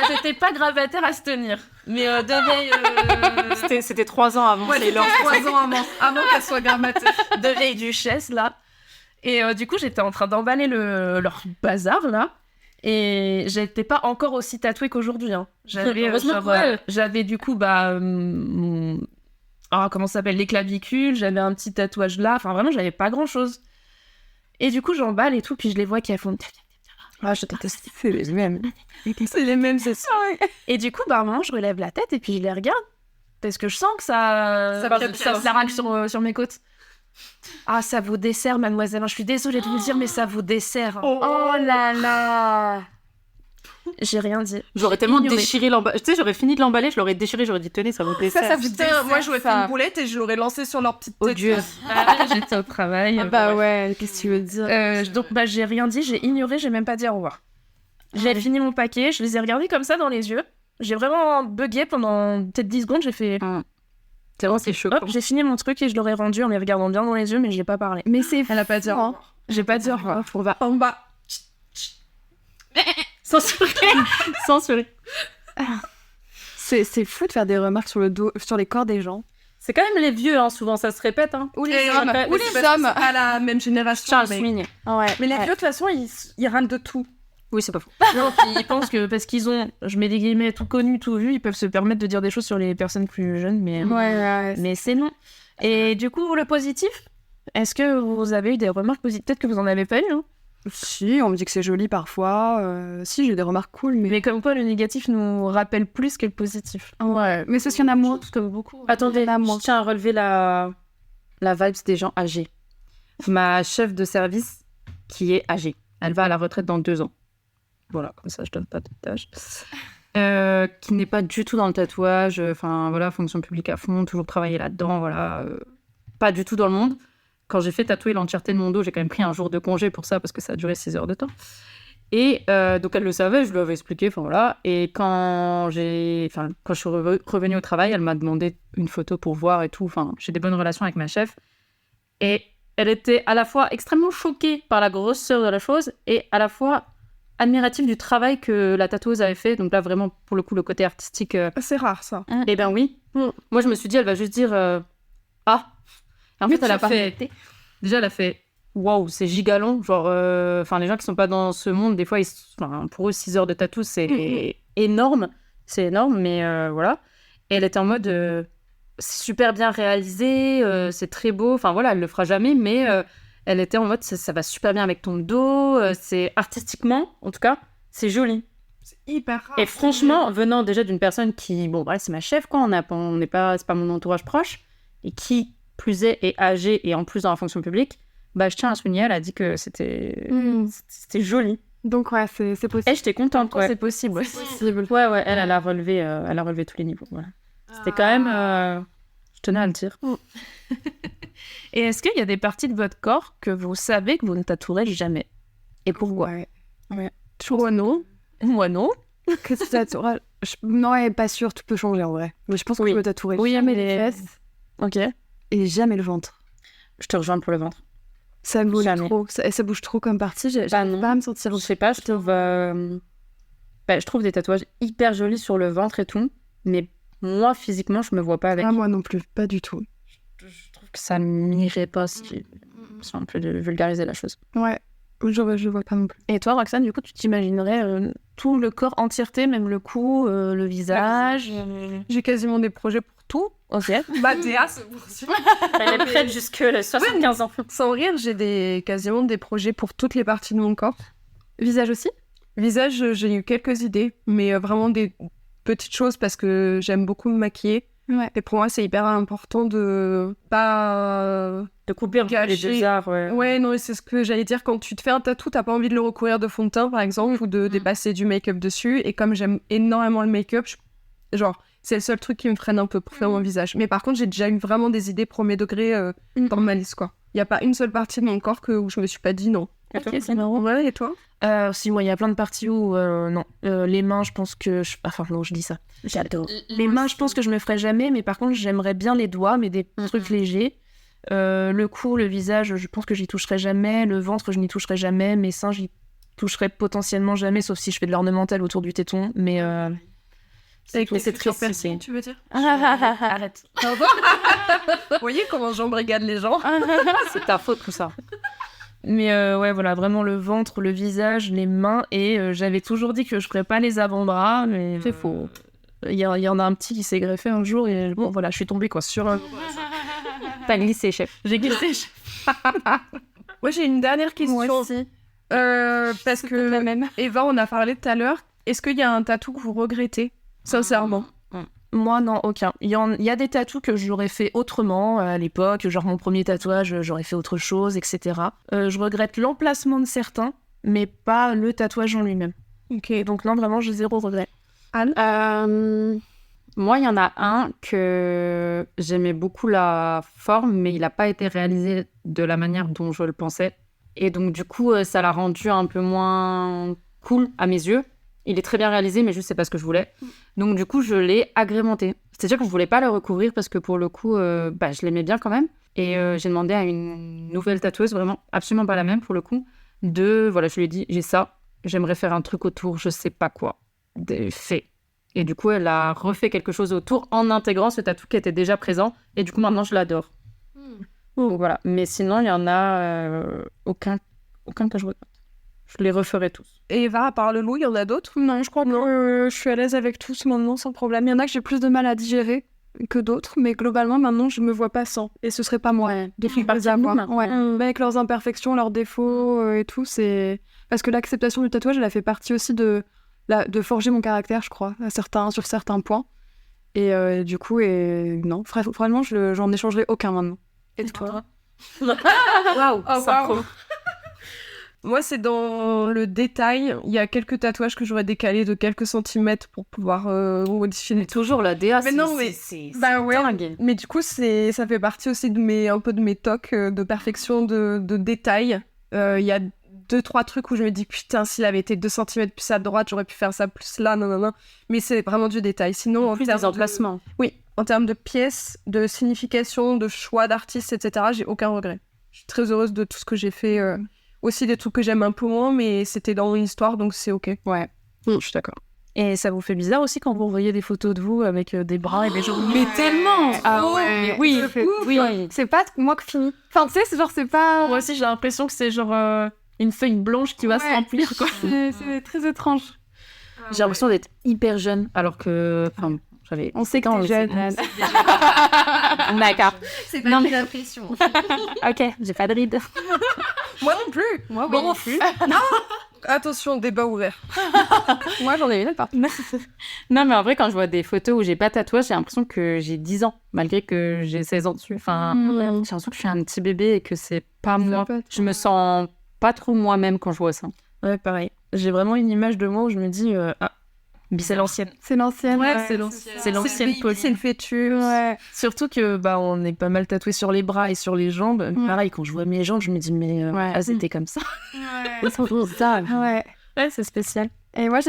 Speaker 1: Elles n'étaient pas gravataires à se tenir. Mais deux vieilles...
Speaker 3: C'était 3 ans avant.
Speaker 4: Ouais, c'était 3 ans avant qu'elle soit grammateur.
Speaker 1: Deux vieilles duchesses, là. Et du coup, j'étais en train d'emballer leur bazar, là. Et j'étais pas encore aussi tatouée qu'aujourd'hui. Hein. J'avais du coup, mon... comment ça s'appelle, les clavicules, j'avais un petit tatouage là. Enfin, vraiment, j'avais pas grand-chose. Et du coup, j'emballe et tout, puis je les vois qui font...
Speaker 2: Ah, je déteste. C'est les mêmes.
Speaker 4: C'est les mêmes, c'est ça.
Speaker 1: Et du coup, moment, je relève la tête et puis je les regarde. Parce que je sens que ça racle sur mes côtes. Ah, ça vous dessert, mademoiselle. Je suis désolée de vous le dire, mais ça vous dessert.
Speaker 2: Oh là là.
Speaker 1: J'ai rien dit.
Speaker 3: J'aurais tellement déchiré l'emballage. Tu sais, j'aurais fini de l'emballer, je l'aurais déchiré, j'aurais dit tenez, ça vous dessert.
Speaker 4: Ça putain, moi j'aurais fait une boulette et je l'aurais lancé sur leur petite tête.
Speaker 3: Oh Dieu.
Speaker 1: J'étais au travail.
Speaker 2: Ouais, qu'est-ce que tu veux dire?
Speaker 1: Donc, j'ai rien dit, j'ai ignoré, j'ai même pas dit au revoir. J'ai fini mon paquet, je les ai regardés comme ça dans les yeux. J'ai vraiment bugué pendant peut-être 10 secondes, j'ai fait...
Speaker 3: C'est vrai, c'est choquant.
Speaker 1: Hop, j'ai fini mon truc et je l'aurais rendu en les regardant bien dans les yeux, mais j'ai pas parlé.
Speaker 2: Mais c'est
Speaker 4: Elle a pas dit au revoir.
Speaker 1: J'ai pas dit au revoir.
Speaker 3: On va
Speaker 4: En bas.
Speaker 3: censurer.
Speaker 2: C'est fou de faire des remarques sur le dos, sur les corps des gens.
Speaker 3: C'est quand même les vieux, hein, souvent ça se répète. Hein.
Speaker 2: Ou
Speaker 4: les
Speaker 2: hommes.
Speaker 4: Ou les hommes. À la même génération.
Speaker 3: Charles
Speaker 4: mais...
Speaker 3: Swing.
Speaker 2: Ouais.
Speaker 4: Mais les vieux, de toute façon, ils râlent de tout.
Speaker 3: Oui, c'est pas faux.
Speaker 1: Non, ils pensent que parce qu'ils ont, je mets des guillemets, tout connu, tout vu, ils peuvent se permettre de dire des choses sur les personnes plus jeunes, mais c'est non. Et du coup, le positif, est-ce que vous avez eu des remarques positives? Peut-être que vous en avez pas eu, hein?
Speaker 2: Si, on me dit que c'est joli parfois. Si, j'ai des remarques cool, mais...
Speaker 1: Mais comme quoi, le négatif nous rappelle plus que le positif.
Speaker 2: Ouais, mais c'est ce qu'il y en a moins.
Speaker 1: Comme beaucoup.
Speaker 3: Attendez,
Speaker 2: Il y en a moins.
Speaker 3: je tiens à relever la vibes des gens âgés. Ma chef de service, qui est âgée, elle va à la retraite dans 2 ans. Voilà, comme ça, je donne pas de tâches. Qui n'est pas du tout dans le tatouage, enfin voilà, fonction publique à fond, toujours travailler là-dedans, voilà, pas du tout dans le monde. Quand j'ai fait tatouer l'entièreté de mon dos, j'ai quand même pris un jour de congé pour ça parce que ça a duré 6 heures de temps. Et donc elle le savait, je lui avais expliqué, enfin voilà. Et quand je suis revenue au travail, elle m'a demandé une photo pour voir et tout. Enfin, j'ai des bonnes relations avec ma chef. Et elle était à la fois extrêmement choquée par la grosseur de la chose et à la fois admirative du travail que la tatoueuse avait fait. Donc là, vraiment, pour le coup, le côté artistique...
Speaker 4: C'est rare, ça.
Speaker 3: Eh ben oui. Moi, je me suis dit, elle va juste dire ah. Et en fait, elle a pas fait. Déjà, elle a fait waouh, c'est gigalon. Genre, les gens qui sont pas dans ce monde, des fois, pour eux, 6 heures de tatou, c'est énorme. C'est énorme, mais voilà. Et elle était en mode c'est super bien réalisé, c'est très beau. Enfin voilà, elle le fera jamais, mais elle était en mode ça va super bien avec ton dos. C'est artistiquement, en tout cas, c'est joli.
Speaker 4: C'est hyper rare.
Speaker 3: Et franchement, venant déjà d'une personne qui, bon, voilà, c'est ma chef, quoi, c'est pas mon entourage proche, et qui, plus est âgée, et en plus dans la fonction publique, bah, je tiens à souligner, elle a dit que c'était joli.
Speaker 2: Donc, ouais, c'est possible.
Speaker 3: Et j'étais contente, ouais.
Speaker 1: C'est possible, ouais.
Speaker 3: Ouais, elle a relevé tous les niveaux, voilà. C'était quand même... je tenais à le dire.
Speaker 1: Et est-ce qu'il y a des parties de votre corps que vous savez que vous ne tatouerez jamais? Et pourquoi?
Speaker 2: Ouais.
Speaker 1: Moi non. Moi non.
Speaker 2: Que tu tatoueras... Non, ouais, pas sûr, tout peut changer en vrai. Mais je pense que je me tatouerai
Speaker 1: mais
Speaker 2: les fesses
Speaker 1: Ok.
Speaker 2: et jamais le ventre.
Speaker 3: Je te rejoins pour le ventre.
Speaker 2: Ça bouge
Speaker 3: Jamais.
Speaker 2: trop. Ça bouge trop comme partie. J'arrive pas à me sentir...
Speaker 3: Je sais pas, je trouve des tatouages hyper jolis sur le ventre et tout, mais moi, physiquement, je me vois pas avec.
Speaker 2: Ah, moi non plus, pas du tout.
Speaker 3: Je trouve que ça m'irait pas si on peut vulgariser la chose.
Speaker 2: Ouais, je vois pas non plus.
Speaker 1: Et toi, Roxane, du coup, tu t'imaginerais tout le corps entièreté, même le cou, le visage
Speaker 4: J'ai quasiment des projets pour tout.
Speaker 1: Ok.
Speaker 4: Théa se poursuit.
Speaker 3: Elle est prête jusque les 75 ans.
Speaker 4: Sans rire, j'ai quasiment des projets pour toutes les parties de mon corps.
Speaker 2: Visage aussi?
Speaker 4: Visage, j'ai eu quelques idées, mais vraiment des petites choses parce que j'aime beaucoup me maquiller.
Speaker 2: Ouais.
Speaker 4: Et pour moi, c'est hyper important de pas...
Speaker 3: De couper un peu les
Speaker 4: Gâcher.
Speaker 3: deux arts, ouais.
Speaker 4: Ouais, non, c'est ce que j'allais dire. Quand tu te fais un tatou, t'as pas envie de le recouvrir de fond de teint, par exemple, ou de dépasser du make-up dessus. Et comme j'aime énormément le make-up, genre, c'est le seul truc qui me freine un peu pour faire mon visage. Mais par contre, j'ai déjà eu vraiment des idées premier degré dans ma liste, quoi. Il y a pas une seule partie de mon corps où je me suis pas dit non.
Speaker 1: Ok, c'est marrant.
Speaker 4: Ouais, et toi?
Speaker 1: Si, moi, il y a plein de parties où, non. Les mains, je pense que... Enfin, non, je dis ça.
Speaker 3: J'adore.
Speaker 1: Les mains, je pense que je me ferai jamais, mais par contre, j'aimerais bien les doigts, mais des trucs légers. Le cou, le visage, je pense que j'y toucherai jamais. Le ventre, je n'y toucherai jamais. Mes seins, j'y toucherai potentiellement jamais, sauf si je fais de l'ornemental autour du téton. Mais
Speaker 3: Mais c'est triste.
Speaker 4: Piercing, tu veux dire?
Speaker 1: arrête.
Speaker 4: Vous voyez comment j'embrigade les gens?
Speaker 3: C'est ta faute, tout ça.
Speaker 1: Mais ouais, voilà, vraiment le ventre, le visage, les mains. Et j'avais toujours dit que je ferais pas les avant-bras, mais c'est faux. Il y en a un petit qui s'est greffé un jour et bon, voilà, je suis tombée quoi sur un...
Speaker 3: T'as glissé, chef.
Speaker 1: J'ai glissé.
Speaker 4: Moi, j'ai une dernière question.
Speaker 2: Moi aussi.
Speaker 4: Parce que
Speaker 2: la même.
Speaker 4: Eva, on a parlé tout à l'heure. Est-ce qu'il y a un tatou que vous regrettez, sincèrement?
Speaker 1: Moi, non, aucun. Il y a des tatous que j'aurais fait autrement à l'époque, genre mon premier tatouage, j'aurais fait autre chose, etc. Je regrette l'emplacement de certains, mais pas le tatouage en lui-même.
Speaker 4: Ok.
Speaker 1: Donc non, vraiment, j'ai zéro regret.
Speaker 3: Moi, il y en a un que j'aimais beaucoup la forme, mais il n'a pas été réalisé de la manière dont je le pensais. Et donc, du coup, ça l'a rendu un peu moins cool à mes yeux. Il est très bien réalisé, mais juste, c'est pas ce que je voulais. Donc, du coup, je l'ai agrémenté. C'est-à-dire que je voulais pas le recouvrir parce que pour le coup, je l'aimais bien quand même. Et j'ai demandé à une nouvelle tatoueuse, vraiment absolument pas la même pour le coup, voilà, je lui ai dit, j'ai ça, j'aimerais faire un truc autour, je sais pas quoi, fait. Et du coup, elle a refait quelque chose autour en intégrant ce tatou qui était déjà présent. Et du coup, maintenant, je l'adore. Donc, voilà. Mais sinon, il y en a aucun que je regrette. Je les referai tous.
Speaker 4: Et Eva, à part le loup, il y en a d'autres?
Speaker 2: Non, je crois que je suis à l'aise avec tous maintenant, sans problème. Il y en a que j'ai plus de mal à digérer. que d'autres, mais globalement, maintenant, je me vois pas sans. Et ce serait pas moi.
Speaker 1: Des filles
Speaker 2: Les avoir. Ouais. Mais avec leurs imperfections, leurs défauts et tout, c'est... Parce que l'acceptation du tatouage, elle a fait partie aussi de forger mon caractère, je crois, sur certains points. Et du coup, non, vraiment, j'en échangerai aucun maintenant. Et toi?
Speaker 3: Waouh,
Speaker 4: wow. Moi, c'est dans le détail. Il y a quelques tatouages que j'aurais décalés de quelques centimètres pour pouvoir modifier.
Speaker 3: Mais toujours la DA,
Speaker 4: mais c'est
Speaker 3: ouais.
Speaker 4: Dingue. Mais du coup, ça fait partie aussi un peu de mes tocs de perfection, de détail. Il y a 2-3 trucs où je me dis, putain, s'il avait été 2 cm plus à droite, j'aurais pu faire ça plus là, non. Mais c'est vraiment du détail. Sinon,
Speaker 3: en plus des emplacements.
Speaker 4: Oui, en termes de pièces, de signification, de choix d'artistes, etc., j'ai aucun regret. Je suis très heureuse de tout ce que j'ai fait. Aussi des trucs que j'aime un peu moins, mais c'était dans une histoire, donc c'est ok.
Speaker 3: Ouais, je suis d'accord.
Speaker 1: Et ça vous fait bizarre aussi quand vous revoyez des photos de vous avec des bras et des jambes?
Speaker 3: Mais tellement.
Speaker 2: Ah ouais. Oui. C'est pas moi que fini. Enfin, tu sais, c'est pas...
Speaker 1: Moi aussi, j'ai l'impression que c'est genre une feuille blanche qui va se remplir, quoi.
Speaker 2: C'est très étrange.
Speaker 1: J'ai l'impression d'être hyper jeune, alors que...
Speaker 2: On sait que t'es jeune.
Speaker 1: D'accord.
Speaker 2: C'est pas une impression.
Speaker 1: Ok, j'ai pas de rides.
Speaker 4: Moi non plus.
Speaker 2: Moi,
Speaker 4: non plus. Attention, débat ouvert.
Speaker 2: Moi, j'en ai une part.
Speaker 1: Non, mais en vrai, quand je vois des photos où j'ai pas de tatouage, j'ai l'impression que j'ai 10 ans, malgré que j'ai 16 ans dessus. Enfin, j'ai l'impression que je suis un petit bébé et que c'est pas moi. Je me sens pas trop moi-même quand je vois ça. Ouais, pareil. J'ai vraiment une image de moi où je me dis... c'est l'ancienne.
Speaker 2: C'est l'ancienne.
Speaker 1: Ouais, c'est l'ancienne. C'est l'ancienne Pauline.
Speaker 4: C'est le fœtus.
Speaker 2: Ouais.
Speaker 1: Surtout que on est pas mal tatoué sur les bras et sur les jambes. Pareil, quand je vois mes jambes, je me dis mais elles étaient comme ça.
Speaker 2: Ouais.
Speaker 1: Ça.
Speaker 2: Ouais,
Speaker 1: c'est spécial.
Speaker 2: Et moi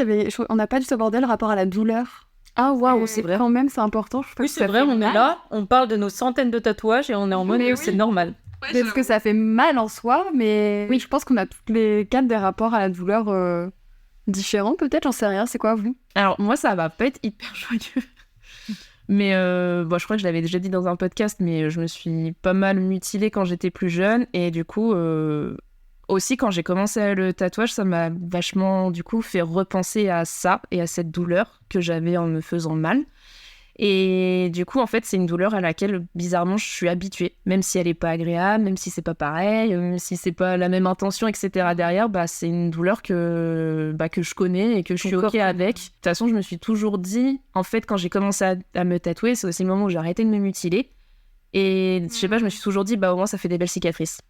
Speaker 2: on n'a pas du tout abordé le rapport à la douleur.
Speaker 1: Ah waouh, c'est vrai.
Speaker 2: Quand même, c'est important.
Speaker 1: Oui, c'est vrai. On est là, on parle de nos centaines de tatouages et on est en mode c'est normal.
Speaker 2: Parce que ça fait mal en soi, mais je pense qu'on a toutes les 4 des rapports à la douleur. Différent peut-être, j'en sais rien, c'est quoi vous?
Speaker 1: Alors moi ça va pas être hyper joyeux, mais je crois que je l'avais déjà dit dans un podcast, mais je me suis pas mal mutilée quand j'étais plus jeune, et du coup aussi quand j'ai commencé le tatouage, ça m'a vachement du coup fait repenser à ça et à cette douleur que j'avais en me faisant mal. Et du coup, en fait, c'est une douleur à laquelle, bizarrement, je suis habituée. Même si elle est pas agréable, même si c'est pas pareil, même si c'est pas la même intention, etc. derrière, c'est une douleur que je connais et que je suis OK avec. De toute façon, je me suis toujours dit, en fait, quand j'ai commencé à me tatouer, c'est aussi le moment où j'ai arrêté de me mutiler. Et je sais pas, je me suis toujours dit, au moins, ça fait des belles cicatrices.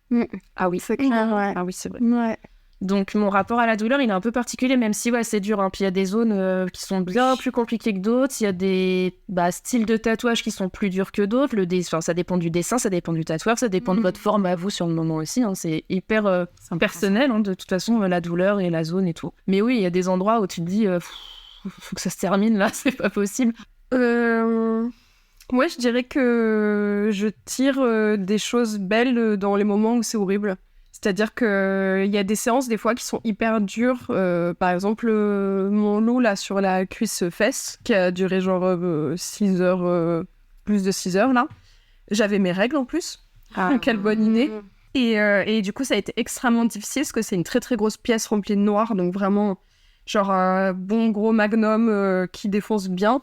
Speaker 2: Ah oui, c'est clair, ouais.
Speaker 1: Ah oui, c'est vrai.
Speaker 2: Ouais.
Speaker 1: Donc mon rapport à la douleur, il est un peu particulier, même si c'est dur. Puis il y a des zones qui sont bien plus compliquées que d'autres. Il y a des styles de tatouage qui sont plus durs que d'autres. Ça dépend du dessin, ça dépend du tatoueur, ça dépend de votre forme à vous sur le moment aussi. C'est hyper personnel, de toute façon, la douleur et la zone et tout. Mais oui, il y a des endroits où tu te dis, faut que ça se termine là, c'est pas possible.
Speaker 4: Moi, je dirais que je tire des choses belles dans les moments où c'est horrible. C'est-à-dire qu'il y a des séances, des fois, qui sont hyper dures. Par exemple, mon loup, là, sur la cuisse-fesse, qui a duré genre 6 heures, plus de 6 heures, là. J'avais mes règles, en plus. Quelle bonne idée. Et du coup, ça a été extrêmement difficile, parce que c'est une très, très grosse pièce remplie de noir. Donc, vraiment, genre un bon gros magnum qui défonce bien.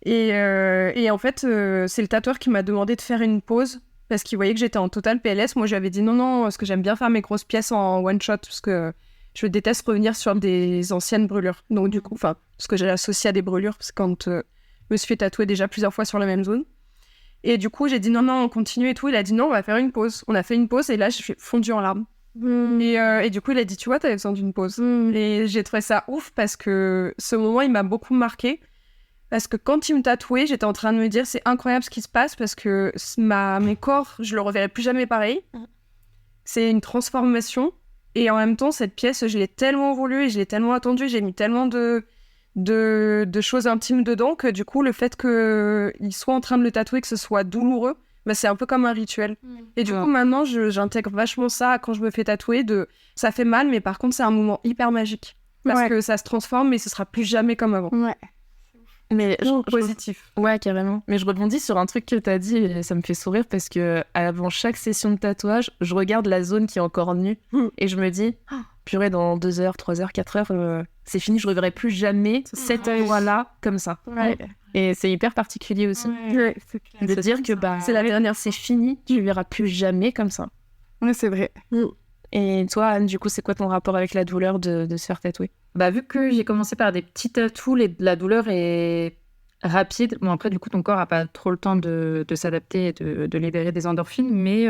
Speaker 4: Et en fait, c'est le tatoueur qui m'a demandé de faire une pause, parce qu'il voyait que j'étais en total PLS. Moi, je lui avais dit non, parce que j'aime bien faire mes grosses pièces en one-shot, parce que je déteste revenir sur des anciennes brûlures. Donc, du coup, ce que j'ai associé à des brûlures, parce que quand je me suis fait tatouer déjà plusieurs fois sur la même zone. Et du coup, j'ai dit non, on continue et tout. Il a dit non, on va faire une pause. On a fait une pause, et là, je suis fondue en larmes. Et du coup, il a dit, tu vois, t'avais besoin d'une pause. Et j'ai trouvé ça ouf, parce que ce moment, il m'a beaucoup marqué. Parce que quand il me tatouait, j'étais en train de me dire, c'est incroyable ce qui se passe, parce que mes corps, je le reverrai plus jamais pareil. C'est une transformation. Et en même temps, cette pièce, je l'ai tellement voulu et je l'ai tellement attendue. J'ai mis tellement de choses intimes dedans que du coup, le fait qu'il soit en train de le tatouer, que ce soit douloureux, c'est un peu comme un rituel. Et du coup, maintenant, j'intègre vachement ça quand je me fais tatouer. Ça fait mal, mais par contre, c'est un moment hyper magique. Parce que ça se transforme, mais ce sera plus jamais comme avant.
Speaker 2: Ouais.
Speaker 1: Mais
Speaker 4: positif.
Speaker 1: Ouais, carrément. Mais je rebondis sur un truc que t'as dit et ça me fait sourire, parce que avant chaque session de tatouage, je regarde la zone qui est encore nue et je me dis, purée, dans 2 heures, 3 heures, 4 heures, c'est fini, je reverrai plus jamais cette endroit-là comme ça.
Speaker 2: Ouais.
Speaker 1: Et c'est hyper particulier aussi.
Speaker 2: Ouais, c'est clair.
Speaker 1: De dire que c'est la dernière, c'est fini, tu ne verras plus jamais comme ça.
Speaker 2: Ouais, c'est vrai.
Speaker 1: Et toi, Anne, du coup, c'est quoi ton rapport avec la douleur de se faire tatouer?
Speaker 3: Vu que j'ai commencé par des petits tatous, la douleur est rapide. Bon, après, du coup, ton corps n'a pas trop le temps de s'adapter et de libérer des endorphines, mais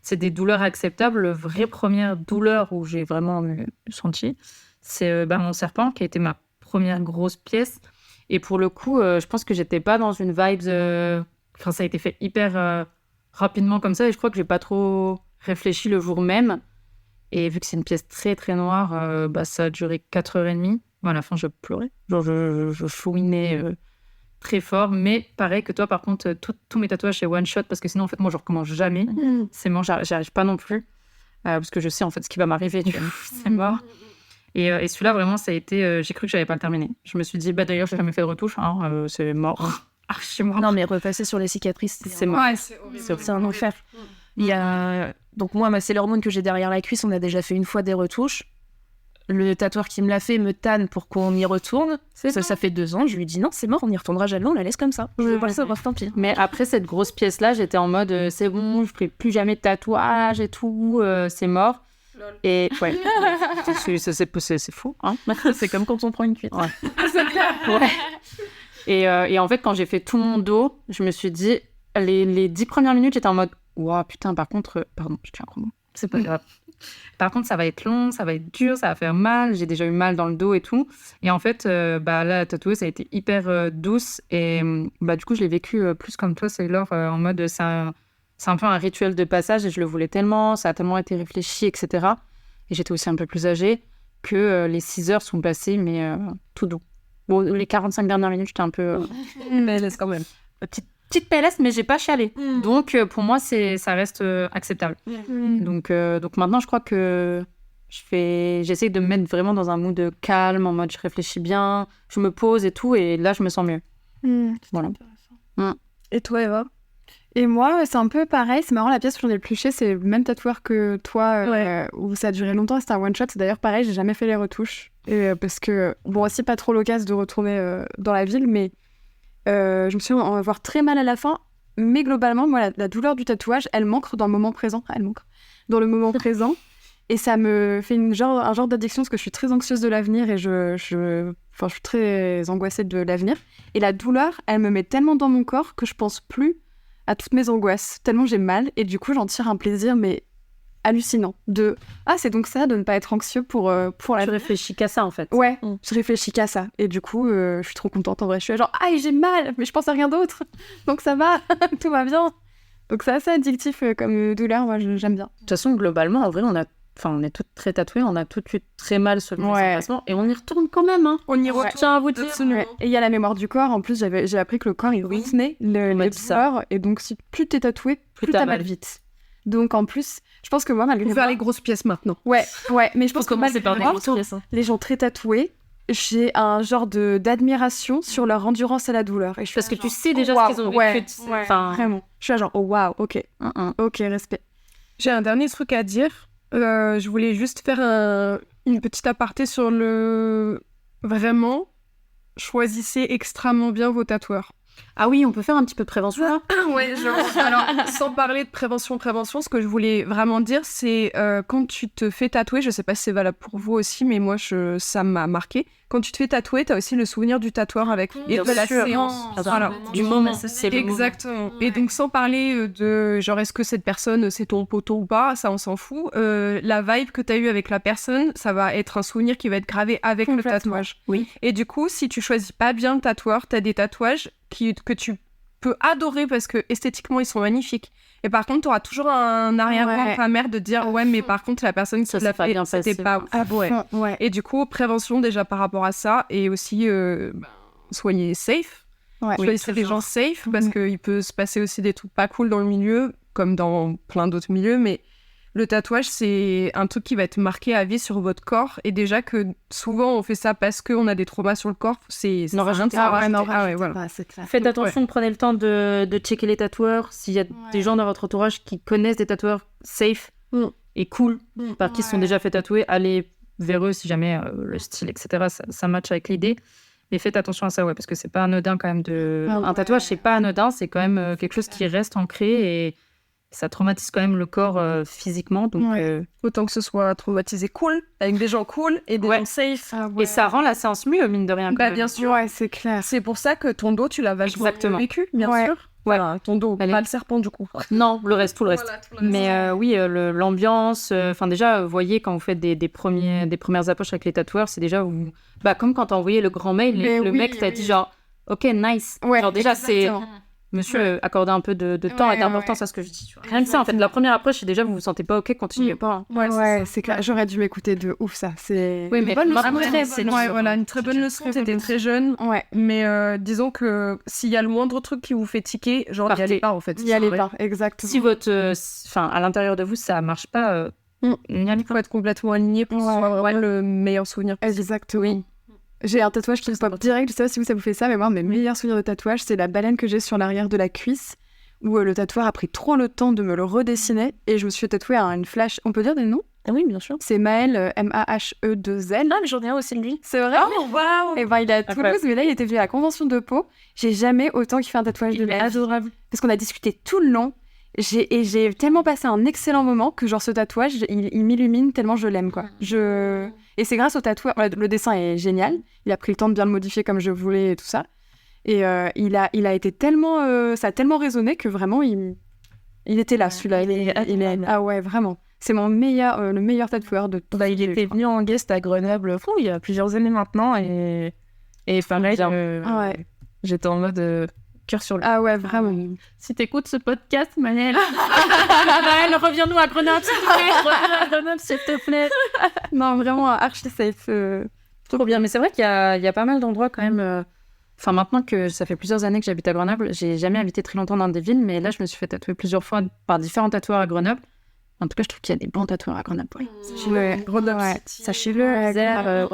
Speaker 3: c'est des douleurs acceptables. La vraie première douleur où j'ai vraiment senti, c'est mon serpent, qui a été ma première grosse pièce. Et pour le coup, je pense que j'étais pas dans une vibe... Enfin, ça a été fait hyper rapidement comme ça, et je crois que j'ai pas trop réfléchi le jour même. Et vu que c'est une pièce très très noire, ça a duré 4h30. À la fin, je pleurais. Genre, je chouinais très fort. Mais pareil que toi, par contre, tous mes tatouages, c'est one shot, parce que sinon, en fait, moi, je recommence jamais. C'est mort, j'arrive pas non plus. Parce que je sais, en fait, ce qui va m'arriver. C'est mort. Et celui-là, vraiment, ça a été... j'ai cru que j'allais pas le terminer. Je me suis dit, d'ailleurs, j'ai jamais fait de retouche. C'est mort. Chez moi.
Speaker 1: Non, mais repasser sur les cicatrices,
Speaker 3: c'est mort.
Speaker 4: Ouais, c'est horrible.
Speaker 1: C'est un enfer. Il y a... Donc moi, ma Sailor Moon que j'ai derrière la cuisse, on a déjà fait une fois des retouches. Le tatoueur qui me l'a fait me tanne pour qu'on y retourne. Ça fait 2 ans. Je lui dis non, c'est mort, on n'y retournera jamais, on la laisse comme ça. Je veux pas le savoir, tant pis.
Speaker 3: Mais après cette grosse pièce-là, j'étais en mode c'est bon, je ferai plus jamais de tatouage et tout, c'est mort.
Speaker 4: Lol.
Speaker 3: Et ouais, c'est fou. Hein.
Speaker 1: C'est comme quand on prend une cuite.
Speaker 3: Ouais. Et en fait, quand j'ai fait tout mon dos, je me suis dit, les 10 premières minutes, j'étais en mode waouh, putain, par contre, pardon, je tiens un gros mot. C'est pas grave. Par contre, ça va être long, ça va être dur, ça va faire mal. J'ai déjà eu mal dans le dos et tout. Et en fait, là, la tatoueuse, ça a été hyper douce. Et du coup, je l'ai vécu plus comme toi, Sailor, en mode c'est un peu un rituel de passage. Et je le voulais tellement, ça a tellement été réfléchi, etc. Et j'étais aussi un peu plus âgée que les 6 heures sont passées, mais tout doux. Bon, les 45 dernières minutes, j'étais un peu...
Speaker 1: Mais laisse quand même.
Speaker 3: Petite PLS, mais j'ai pas chialé. Donc, pour moi, ça reste acceptable. Donc maintenant, je crois que j'essaie de me mettre vraiment dans un mood calme, en mode je réfléchis bien, je me pose et tout, et là, je me sens mieux. Voilà.
Speaker 2: Et toi, Eva? Et moi, c'est un peu pareil. C'est marrant, la pièce où j'en ai le plus chez, c'est le même tatoueur que toi, où ça a duré longtemps. C'était un one-shot. C'est d'ailleurs pareil, j'ai jamais fait les retouches. Parce que, bon, aussi pas trop l'occasion de retourner dans la ville, mais je me suis dit, on va avoir très mal à la fin. Mais globalement, moi, la douleur du tatouage, elle manque dans le moment présent. Elle manque dans le moment présent. Et ça me fait un genre d'addiction, parce que je suis très anxieuse de l'avenir et je suis très angoissée de l'avenir. Et la douleur, elle me met tellement dans mon corps que je pense plus à toutes mes angoisses, tellement j'ai mal, et du coup j'en tire un plaisir mais hallucinant c'est donc ça de ne pas être anxieux pour la
Speaker 3: Tu réfléchis qu'à ça en fait.
Speaker 2: Ouais, je réfléchis qu'à ça, et du coup je suis trop contente en vrai. Je suis là, genre j'ai mal mais je pense à rien d'autre, donc ça va. Tout va bien. Donc c'est assez addictif comme douleur. Moi j'aime bien.
Speaker 3: De toute façon, globalement, en vrai, on est toutes très tatouées, on a tout de suite très mal selon les emplacements, et on y retourne quand même.
Speaker 4: On y retourne.
Speaker 3: Tiens à vous dire.
Speaker 2: Ouais. Et il y a la mémoire du corps. En plus, j'ai appris que le corps, il retenait les douleurs. Et donc, si plus t'es tatoué, plus t'as mal vite. Donc, en plus, je pense que moi, malgré
Speaker 4: Faut faire les grosses pièces maintenant.
Speaker 2: Ouais. Mais je pense que
Speaker 3: c'est par des grosses pièces.
Speaker 2: Les gens très tatoués, j'ai un genre d'admiration sur leur endurance à la douleur. Et
Speaker 3: parce que tu sais déjà ce qu'ils ont vécu.
Speaker 2: Vraiment. Je suis là genre, oh waouh, ok. Ok, respect.
Speaker 4: J'ai un dernier truc à dire. Je voulais juste faire une petite aparté sur vraiment, choisissez extrêmement bien vos tatoueurs.
Speaker 3: Ah oui, on peut faire un petit peu de prévention là.
Speaker 4: Ouais, alors, sans parler de prévention, ce que je voulais vraiment dire, c'est quand tu te fais tatouer, je sais pas si c'est valable pour vous aussi, mais moi, ça m'a marqué. Quand tu te fais tatouer, t'as aussi le souvenir du tatoueur avec et de la séance.
Speaker 3: Voilà. Du moment, c'est
Speaker 4: exactement. Et donc, sans parler de genre, est-ce que cette personne, c'est ton poteau ou pas, ça, on s'en fout. La vibe que t'as eue avec la personne, ça va être un souvenir qui va être gravé avec le tatouage.
Speaker 3: Oui.
Speaker 4: Et du coup, si tu choisis pas bien le tatoueur, t'as des tatouages que tu peux adorer parce que esthétiquement, ils sont magnifiques. Et par contre, tu auras toujours un arrière-plan amer de dire mais par contre, la personne qui l'a fait, c'était pas...
Speaker 2: Ouais.
Speaker 4: Et du coup, prévention déjà par rapport à ça, et aussi soyez safe. Choisissez les gens safe, parce qu'il peut se passer aussi des trucs pas cool dans le milieu, comme dans plein d'autres milieux, mais le tatouage, c'est un truc qui va être marqué à vie sur votre corps, et déjà que souvent, on fait ça parce qu'on a des traumas sur le corps, c'est...
Speaker 3: Non, rien de ça.
Speaker 2: Voilà.
Speaker 3: Faites attention, prenez le temps de checker les tatoueurs. S'il y a des gens dans votre entourage qui connaissent des tatoueurs safe et cool, par qui se sont déjà fait tatouer, allez véreux si jamais le style, etc., ça match avec l'idée. Mais faites attention à ça, parce que c'est pas anodin quand même un tatouage, c'est pas anodin, c'est quand même quelque chose qui reste ancré et ça traumatise quand même le corps physiquement. Donc,
Speaker 4: autant que ce soit traumatisé cool, avec des gens cool et des gens safe.
Speaker 3: Et ça rend la séance mieux, mine de rien.
Speaker 4: Bien sûr.
Speaker 2: Ouais, c'est clair.
Speaker 4: C'est pour ça que ton dos, tu l'as vachement vécu, bien sûr. Voilà, ton dos, pas le serpent du coup.
Speaker 3: Non, tout le reste. Voilà, tout le reste. Mais oui, l'ambiance, déjà, vous voyez, quand vous faites des premières approches avec les tatoueurs, c'est déjà, comme quand t'as envoyé le grand mail, le mec t'a dit genre, ok, nice. Genre déjà, exactement. C'est... Monsieur, accordez un peu de temps et d'importance à ce que je dis. Tu vois. Rien que ça, en fait, la première approche, c'est déjà, vous vous sentez pas ok, continuez pas.
Speaker 2: Ouais, c'est clair. J'aurais dû m'écouter de ouf, ça. C'est...
Speaker 3: Oui, mais
Speaker 4: une très bonne leçon. C'était très jeune. Ouais. Mais disons que s'il y a le moindre truc qui vous fait tiquer, genre, n'y allez pas, en fait.
Speaker 2: N'y allez pas, exactement.
Speaker 3: Si à l'intérieur de vous, ça marche pas, n'y allez pas.
Speaker 4: Il faut être complètement aligné pour avoir vraiment le meilleur souvenir.
Speaker 2: Exactement. Oui. J'ai un tatouage qui me pop direct, je sais pas si ça vous fait ça, mais moi, mes meilleurs souvenirs de tatouage, c'est la baleine que j'ai sur l'arrière de la cuisse, où le tatoueur a pris trop le temps de me le redessiner, et je me suis fait tatouer une flash. On peut dire des noms ?
Speaker 1: Ah oui, bien sûr.
Speaker 2: C'est Maël, M-A-H-E-2-L.
Speaker 1: Ah, mais j'en ai un aussi de lui.
Speaker 2: C'est vrai ?
Speaker 3: Oh, waouh !
Speaker 2: Et il est à Toulouse, mais là, il était venu à la convention de Pau. J'ai jamais autant kiffé un tatouage de ma vie.
Speaker 1: Adorable.
Speaker 2: Parce qu'on a discuté tout le long, et j'ai tellement passé un excellent moment que genre ce tatouage, il m'illumine tellement je l'aime, quoi. Et c'est grâce au tatoueur, le dessin est génial, il a pris le temps de bien le modifier comme je voulais et tout ça. Et il a été tellement, ça a tellement résonné que vraiment il était là, celui-là. Ah ouais, vraiment. C'est le meilleur tatoueur de tout.
Speaker 1: Il était venu en guest à Grenoble, il y a plusieurs années maintenant, et pareil, j'étais en mode cœur sur le...
Speaker 2: Ah ouais, vraiment.
Speaker 1: Si t'écoutes ce podcast, Maëlle, reviens-nous à Grenoble, s'il te plaît. Reviens à Grenoble, s'il te plaît.
Speaker 2: Non, vraiment, archi safe.
Speaker 3: Trop bien. Mais c'est vrai qu'il y a pas mal d'endroits quand même... Enfin, maintenant que ça fait plusieurs années que j'habite à Grenoble, j'ai jamais habité très longtemps dans des villes, mais là, je me suis fait tatouer plusieurs fois par différents tatoueurs à Grenoble. En tout cas, je trouve qu'il y a des bons tatoueurs à Grenoble.
Speaker 2: Sachez-le.
Speaker 4: Grenoble.
Speaker 2: Sachez-le.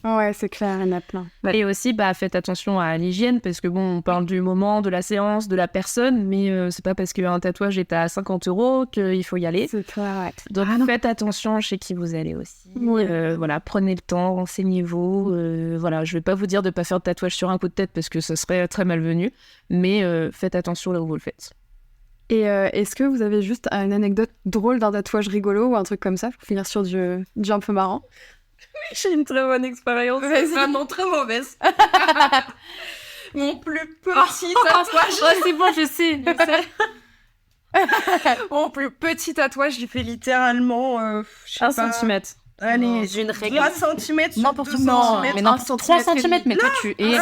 Speaker 2: Ouais, c'est clair, il y en a plein.
Speaker 1: Et aussi, faites attention à l'hygiène, parce que on parle du moment, de la séance, de la personne, mais c'est pas parce qu'un tatouage est à 50 € qu'il faut y aller.
Speaker 2: C'est clair, ouais.
Speaker 1: Donc faites attention chez qui vous allez aussi. Prenez le temps, renseignez-vous. Je vais pas vous dire de pas faire de tatouage sur un coup de tête, parce que ce serait très malvenu, mais faites attention là où vous le faites.
Speaker 2: Et est-ce que vous avez juste une anecdote drôle d'un tatouage rigolo ou un truc comme ça pour finir sur du un peu marrant?
Speaker 4: J'ai une très bonne expérience. Vraiment très mauvaise. Mon plus petit tatouage.
Speaker 3: C'est bon, je sais.
Speaker 4: Mon plus petit tatouage, j'ai fait littéralement
Speaker 3: 1 centimètre.
Speaker 4: Allez,
Speaker 3: j'ai une règle.
Speaker 4: 3 cm sur
Speaker 3: n'importe
Speaker 4: 2
Speaker 3: quoi.
Speaker 4: cm.
Speaker 3: Mais n'importe 3 cm, mais toi tu es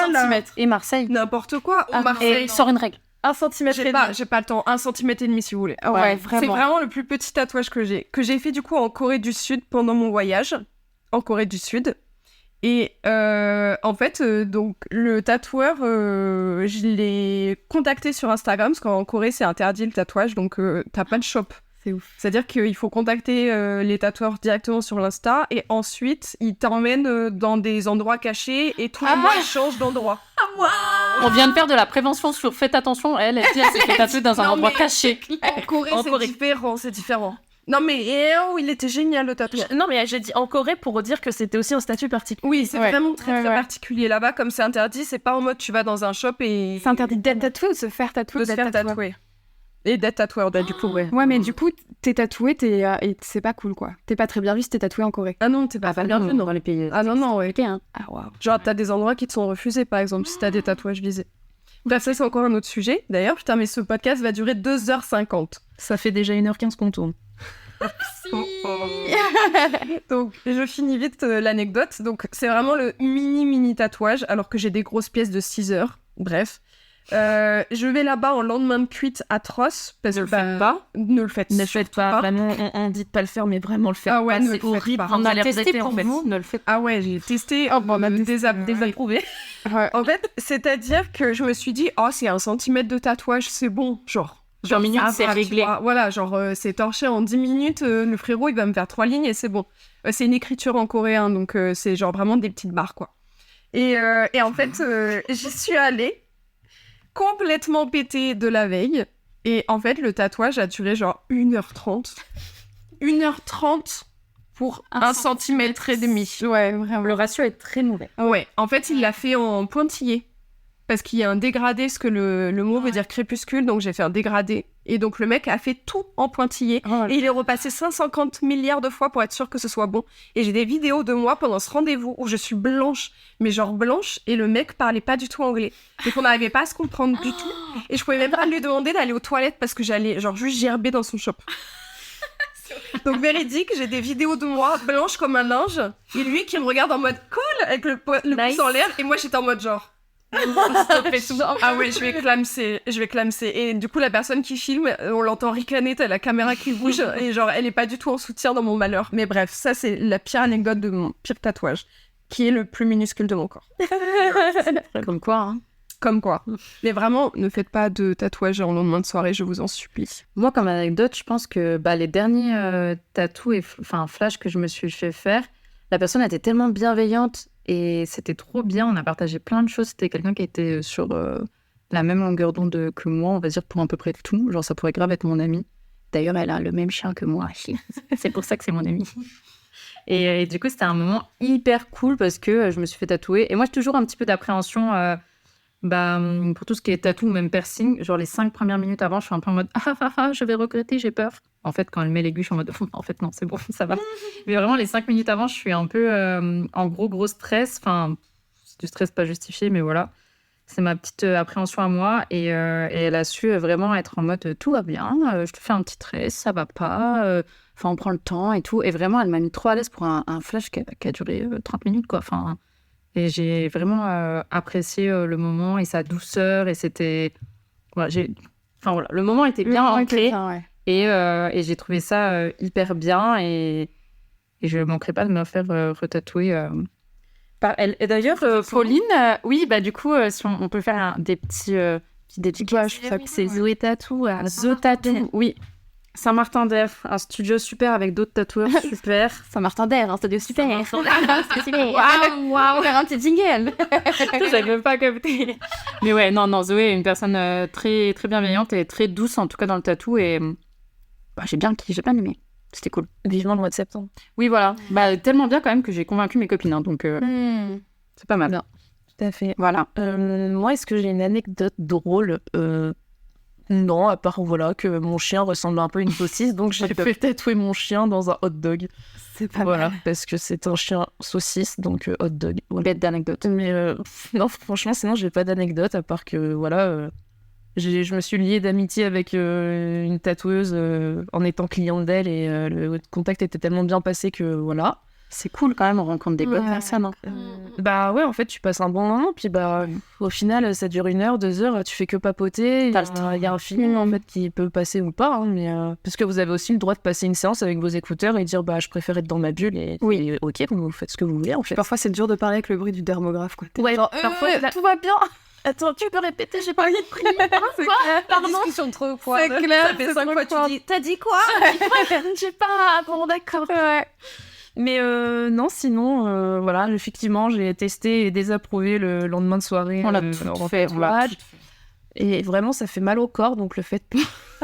Speaker 3: et Marseille.
Speaker 4: N'importe quoi.
Speaker 3: Et sors une règle.
Speaker 2: 1 cm.
Speaker 4: J'ai pas le temps. 1 cm et demi si vous voulez.
Speaker 2: Ouais, vraiment.
Speaker 4: C'est vraiment le plus petit tatouage que j'ai fait du coup en Corée du Sud pendant mon voyage en Corée du Sud. Et en fait, donc le tatoueur, je l'ai contacté sur Instagram parce qu'en Corée c'est interdit le tatouage, donc t'as pas de shop.
Speaker 2: C'est ouf.
Speaker 4: C'est-à-dire qu'il faut contacter les tatoueurs directement sur l'Insta et ensuite ils t'emmènent dans des endroits cachés et tous les mois ils changent d'endroit.
Speaker 3: On vient de faire de la prévention sur faites attention. Elle dit elle s'est fait tatouer dans un endroit caché.
Speaker 4: En Corée c'est différent. Non mais il était génial le tatouage.
Speaker 1: Non mais j'ai dit en Corée pour dire que c'était aussi un statut particulier.
Speaker 4: Oui, c'est vraiment très particulier là-bas, comme c'est interdit, c'est pas en mode tu vas dans un shop et...
Speaker 2: C'est interdit d'être tatoué ou de se faire tatouer?
Speaker 4: De se faire tatouer. Et d'être tatoueur, du coup, ouais.
Speaker 2: Ouais, mais du coup, t'es tatoué, et c'est pas cool, quoi. T'es pas très bien vu si t'es tatoué en Corée.
Speaker 4: Ah non, t'es pas bien vu dans les pays. Ah non, ouais.
Speaker 2: Ah waouh.
Speaker 4: Genre, t'as des endroits qui te sont refusés, par exemple, si t'as des tatouages visés. Bah, ça, c'est encore un autre sujet. D'ailleurs, putain, mais ce podcast va durer 2h50.
Speaker 1: Ça fait déjà 1h15 qu'on tourne.
Speaker 4: Donc, je finis vite l'anecdote. Donc, c'est vraiment le mini tatouage, alors que j'ai des grosses pièces de 6 heures. Bref. Je vais là-bas en lendemain de cuite atroce parce que
Speaker 3: ne le faites pas.
Speaker 1: Vraiment, on dit de pas le faire, mais vraiment le faire.
Speaker 4: Ah ouais,
Speaker 1: c'est horrible.
Speaker 3: On a testé pour vous, ne le faites pas.
Speaker 4: Ah ouais, j'ai testé. On a désapprouvé. Ouais. En fait, c'est-à-dire que je me suis dit, c'est 1 centimètre de tatouage, c'est bon, genre.
Speaker 3: 20 minutes, c'est réglé.
Speaker 4: Voilà, genre, c'est torché en 10 minutes, le frérot, il va me faire 3 lignes et c'est bon. C'est une écriture en coréen, donc c'est genre vraiment des petites barres, quoi. Et en fait, j'y suis allée complètement pétée de la veille. Et en fait, le tatouage a duré genre 1h30. 1h30 pour 1,5 cm.
Speaker 2: Ouais, vraiment.
Speaker 3: Le ratio est très mauvais.
Speaker 4: Ouais, en fait, il l'a fait en pointillé. Parce qu'il y a un dégradé, ce que le mot veut dire crépuscule, donc j'ai fait un dégradé. Et donc le mec a fait tout en pointillé. Et il est repassé 550 milliards de fois pour être sûr que ce soit bon. Et j'ai des vidéos de moi pendant ce rendez-vous où je suis blanche, mais genre blanche, et le mec parlait pas du tout anglais. Donc on n'arrivait pas à se comprendre du tout. Et je pouvais même pas lui demander d'aller aux toilettes parce que j'allais genre juste gerber dans son shop. Donc véridique, j'ai des vidéos de moi blanche comme un linge, et lui qui me regarde en mode cool, avec le pouce en l'air, et moi j'étais en mode genre... Ah ouais, je vais clamser. Et du coup, la personne qui filme, on l'entend ricaner, t'as la caméra qui bouge, et genre, elle est pas du tout en soutien dans mon malheur. Mais bref, ça, c'est la pire anecdote de mon pire tatouage, qui est le plus minuscule de mon corps.
Speaker 3: Comme quoi, hein.
Speaker 4: Comme quoi. Mais vraiment, ne faites pas de tatouage en lendemain de soirée, je vous en supplie.
Speaker 3: Moi, comme anecdote, je pense que les derniers tatous flash que je me suis fait faire, la personne était tellement bienveillante et c'était trop bien. On a partagé plein de choses. C'était quelqu'un qui était sur la même longueur d'onde que moi, on va dire, pour à peu près tout. Genre, ça pourrait grave être mon amie. D'ailleurs, elle a le même chien que moi. C'est pour ça que c'est mon amie. Et du coup, c'était un moment hyper cool parce que je me suis fait tatouer. Et moi, j'ai toujours un petit peu d'appréhension pour tout ce qui est tatou ou même piercing. Genre, les 5 premières minutes avant, je suis un peu en mode je vais regretter, j'ai peur. En fait, quand elle met l'aiguille, je suis en mode en fait, non, c'est bon, ça va. Mais vraiment, les 5 minutes avant, je suis un peu en gros stress. Enfin, c'est du stress pas justifié, mais voilà. C'est ma petite appréhension à moi. Et elle a su vraiment être en mode tout va bien, je te fais un petit trait, ça va pas. Enfin, on prend le temps et tout. Et vraiment, elle m'a mis trop à l'aise pour un flash qui a duré 30 minutes, quoi. Enfin, et j'ai vraiment apprécié le moment et sa douceur. Et c'était... Voilà, le moment était bien ancré. Et j'ai trouvé ça hyper bien. Et je ne manquerai pas de me faire retatouer par elle. Et d'ailleurs, Pauline, oui, du coup, si on peut faire des petits dédicaces.
Speaker 1: C'est Zoé Tattoo.
Speaker 3: The Tattoo, oui. Saint-Martin-d'Air, un studio super avec d'autres tatoueurs super.
Speaker 1: Saint-Martin-d'Air, un studio super.
Speaker 2: Waouh, faire un petit jingle.
Speaker 3: J'avais même pas capté. Mais ouais, non, Zoé est une personne très, très bienveillante et très douce, en tout cas dans le tatou. Et j'ai bien aimé. C'était cool.
Speaker 1: Vivement le mois de septembre.
Speaker 3: Oui, voilà. Tellement bien quand même que j'ai convaincu mes copines. Hein, donc, c'est pas mal.
Speaker 1: Non, tout à fait.
Speaker 3: Voilà.
Speaker 1: Moi, est-ce que j'ai une anecdote drôle Non, à part que mon chien ressemble un peu à une saucisse, donc j'ai fait tatouer mon chien dans un hot dog.
Speaker 2: C'est pas
Speaker 1: Voilà,
Speaker 2: mal.
Speaker 1: parce que c'est un chien saucisse, donc hot dog.
Speaker 3: Bête d'anecdote.
Speaker 1: Mais non, franchement, sinon, j'ai pas d'anecdote, à part que, je me suis liée d'amitié avec une tatoueuse en étant cliente d'elle, et le contact était tellement bien passé que, voilà.
Speaker 3: C'est cool quand même, on rencontre des bonnes personnes. Hein.
Speaker 1: Ouais, en fait, tu passes un bon moment, puis au final, ça dure 1 heure, 2 heures, tu fais que papoter. Il y a un film, en fait, qui peut passer ou pas, hein, mais parce que vous avez aussi le droit de passer une séance avec vos écouteurs et dire, je préfère être dans ma bulle, et ok, vous faites ce que vous voulez, en fait.
Speaker 2: Parfois, c'est dur de parler avec le bruit du dermographe, quoi.
Speaker 1: Ouais, parfois,
Speaker 2: tout va bien.
Speaker 1: Attends, tu peux répéter, j'ai pas compris.
Speaker 2: Pardon.
Speaker 4: Discussion trop quoi.
Speaker 2: C'est clair,
Speaker 4: Ça fait 5 fois tu dis
Speaker 2: t'as dit quoi?
Speaker 1: J'ai pas... Bon, d'accord. Ouais. Mais non, sinon, effectivement, j'ai testé et désapprouvé le lendemain de soirée.
Speaker 3: On l'a tout fait.
Speaker 1: Et vraiment, ça fait mal au corps, donc le fait...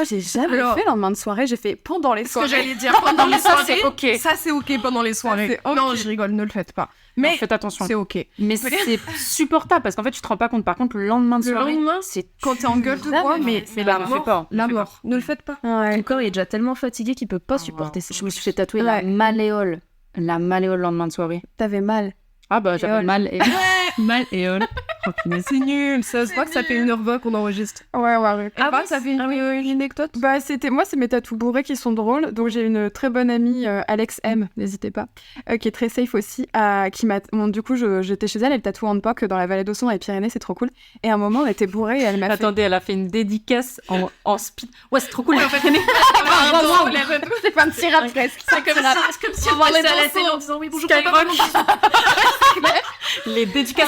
Speaker 2: J'ai jamais fait le lendemain de soirée, j'ai fait pendant les soirées.
Speaker 4: Ce que j'allais dire, pendant les soirées,
Speaker 3: c'est ok.
Speaker 4: Ça, c'est ok pendant les soirées.
Speaker 2: Okay.
Speaker 4: Non, je rigole, ne le faites pas. Mais
Speaker 3: faites attention.
Speaker 4: C'est ok.
Speaker 3: Mais c'est supportable, parce qu'en fait, tu te rends pas compte. Par contre, le lendemain de soirée,
Speaker 4: c'est quand t'es en gueule de bois, mais la mort. Ne le faites pas.
Speaker 1: Ton corps, il est déjà tellement fatigué qu'il peut pas supporter ça.
Speaker 3: Je me suis fait tatouer la malléole. La malléole le lendemain de soirée.
Speaker 2: T'avais mal.
Speaker 3: J'avais mal et... mal et ol.
Speaker 4: C'est nul, ça se voit que ça fait 1h20 qu'on enregistre.
Speaker 2: Ouais.
Speaker 4: Ça fait une anecdote.
Speaker 2: Moi, c'est mes tatous bourrés qui sont drôles. Donc, j'ai une très bonne amie, Alex M, n'hésitez pas, qui est très safe aussi, qui m'a... Bon, du coup, j'étais chez elle, elle tatoue en POC dans la vallée d'Ausson, dans les Pyrénées, c'est trop cool. Et à un moment, on était bourrés et elle m'a
Speaker 3: Attendez, elle a fait une dédicace en speed. Ouais, c'est trop cool.
Speaker 2: C'est pas un petit rap presque.
Speaker 3: C'est comme si on passait à la télé en disant oui, bonjour, Skyrock. Les dédicaces.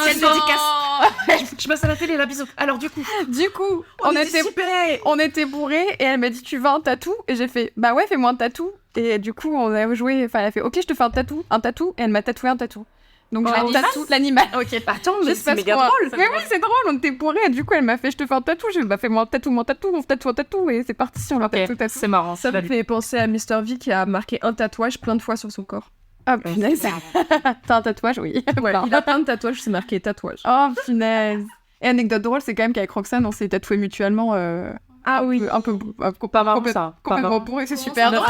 Speaker 3: Je passe à la télé, là, bisous. Alors, du coup,
Speaker 2: on était bourrés et elle m'a dit tu veux un tatou? Et j'ai fait ouais, fais-moi un tatou. Et du coup, on a joué, elle a fait ok, je te fais un tatou. Et elle m'a tatoué un tatou. Donc je tatoue l'animal.
Speaker 3: Ok, attends, mais
Speaker 2: c'est méga drôle. Oui, c'est drôle, on était bourrés. Et du coup, elle m'a fait, je te fais un tatou. Je lui ai fait mon tatou. Et c'est parti sur le tatou.
Speaker 3: C'est marrant.
Speaker 4: Ça me fait penser à Mr. V qui a marqué un tatouage plein de fois sur son corps.
Speaker 2: Ah, punaise. T'as un tatouage, oui.
Speaker 4: Ouais, il a plein de tatouages, c'est marqué tatouage.
Speaker 2: Oh, punaise. Et anecdote drôle, c'est quand même qu'avec Roxane, on s'est tatoué mutuellement.
Speaker 4: Ah oui.
Speaker 2: Un peu
Speaker 3: Pas marrant, ça.
Speaker 2: Complètement bon et c'est super drôle.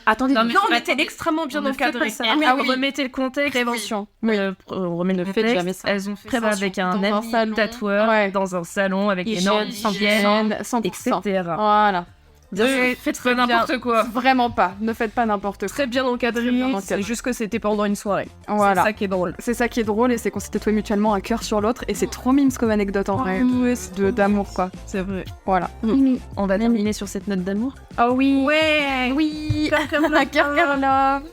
Speaker 1: Attendez,
Speaker 4: Non, on était extrêmement bien encadrés.
Speaker 1: Remettez le contexte.
Speaker 4: Prévention.
Speaker 1: On remet le
Speaker 3: fait jamais ça.
Speaker 1: Elles ont fait ça avec un
Speaker 2: Dans un
Speaker 1: ami
Speaker 2: salon.
Speaker 1: tatoueur, dans un salon, avec énorme hygiène,
Speaker 2: 100%.
Speaker 1: etc.
Speaker 2: Voilà.
Speaker 3: Faites pas n'importe quoi.
Speaker 2: Vraiment pas. Ne faites pas n'importe quoi.
Speaker 4: Très bien encadré. C'est juste que c'était pendant une soirée.
Speaker 2: Voilà.
Speaker 4: C'est ça qui est drôle.
Speaker 2: C'est ça qui est drôle et c'est qu'on s'est tatoué mutuellement un cœur sur l'autre et c'est trop mimes comme anecdote en vrai. D'amour quoi.
Speaker 4: C'est vrai.
Speaker 2: Voilà.
Speaker 1: On va terminer sur cette note d'amour.
Speaker 2: Oh oui.
Speaker 4: Ouais.
Speaker 2: Oui. Un cœur love.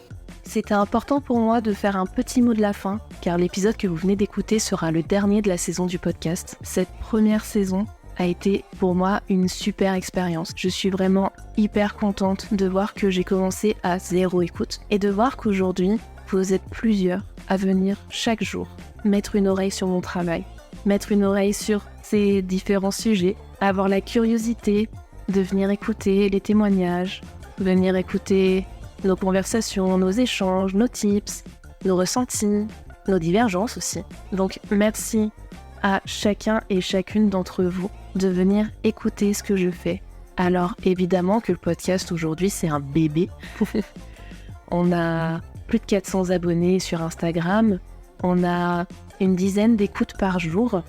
Speaker 1: C'était important pour moi de faire un petit mot de la fin, car l'épisode que vous venez d'écouter sera le dernier de la saison du podcast. Cette première saison a été pour moi une super expérience. Je suis vraiment hyper contente de voir que j'ai commencé à 0 écoute et de voir qu'aujourd'hui, vous êtes plusieurs à venir chaque jour mettre une oreille sur mon travail, mettre une oreille sur ces différents sujets, avoir la curiosité de venir écouter les témoignages, venir écouter nos conversations, nos échanges, nos tips, nos ressentis, nos divergences aussi. Donc merci à chacun et chacune d'entre vous de venir écouter ce que je fais. Alors évidemment que le podcast aujourd'hui c'est un bébé. On a plus de 400 abonnés sur Instagram, on a une dizaine d'écoutes par jour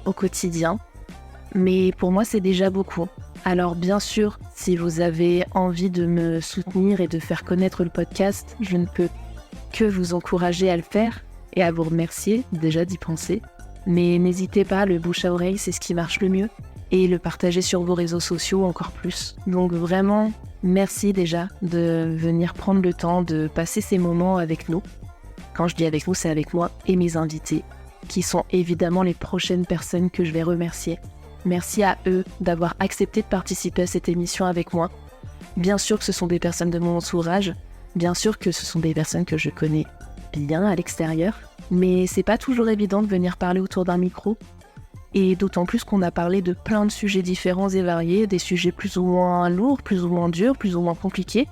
Speaker 1: au quotidien, mais pour moi c'est déjà beaucoup. Alors bien sûr, si vous avez envie de me soutenir et de faire connaître le podcast, je ne peux que vous encourager à le faire et à vous remercier déjà d'y penser. Mais n'hésitez pas, le bouche à oreille, c'est ce qui marche le mieux. Et le partager sur vos réseaux sociaux encore plus. Donc vraiment, merci déjà de venir prendre le temps de passer ces moments avec nous. Quand je dis avec nous, c'est avec moi et mes invités, qui sont évidemment les prochaines personnes que je vais remercier. Merci à eux d'avoir accepté de participer à cette émission avec moi. Bien sûr que ce sont des personnes de mon entourage, bien sûr que ce sont des personnes que je connais bien à l'extérieur, mais c'est pas toujours évident de venir parler autour d'un micro, et d'autant plus qu'on a parlé de plein de sujets différents et variés, des sujets plus ou moins lourds, plus ou moins durs, plus ou moins compliqués.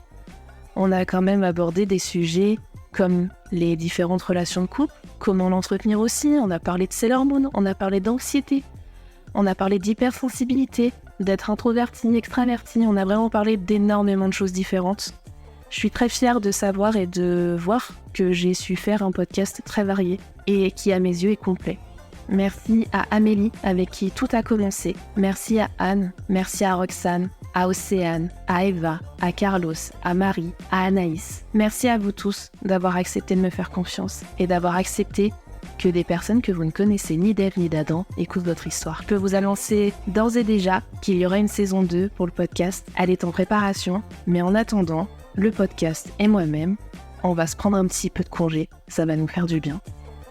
Speaker 1: On a quand même abordé des sujets comme les différentes relations de couple, comment l'entretenir aussi, on a parlé de Sailor Moon, on a parlé d'anxiété, on a parlé d'hypersensibilité, d'être introverti, extraverti, on a vraiment parlé d'énormément de choses différentes. Je suis très fière de savoir et de voir que j'ai su faire un podcast très varié et qui, à mes yeux, est complet. Merci à Amélie, avec qui tout a commencé. Merci à Anne, merci à Roxane, à Océane, à Eva, à Carlos, à Marie, à Anaïs. Merci à vous tous d'avoir accepté de me faire confiance et d'avoir accepté que des personnes que vous ne connaissez ni d'Ève ni d'Adam écoutent votre histoire. Je peux vous annoncer d'ores et déjà qu'il y aura une saison 2 pour le podcast. Elle est en préparation, mais en attendant, le podcast et moi-même, on va se prendre un petit peu de congé. Ça va nous faire du bien.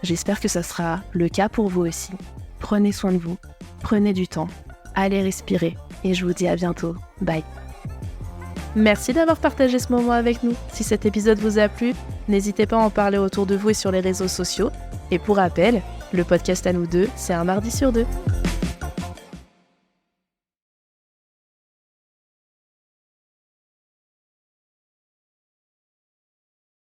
Speaker 1: J'espère que ça sera le cas pour vous aussi. Prenez soin de vous, prenez du temps, allez respirer et je vous dis à bientôt. Bye. Merci d'avoir partagé ce moment avec nous. Si cet épisode vous a plu, n'hésitez pas à en parler autour de vous et sur les réseaux sociaux. Et pour rappel, le podcast à nous deux, c'est un mardi sur 2.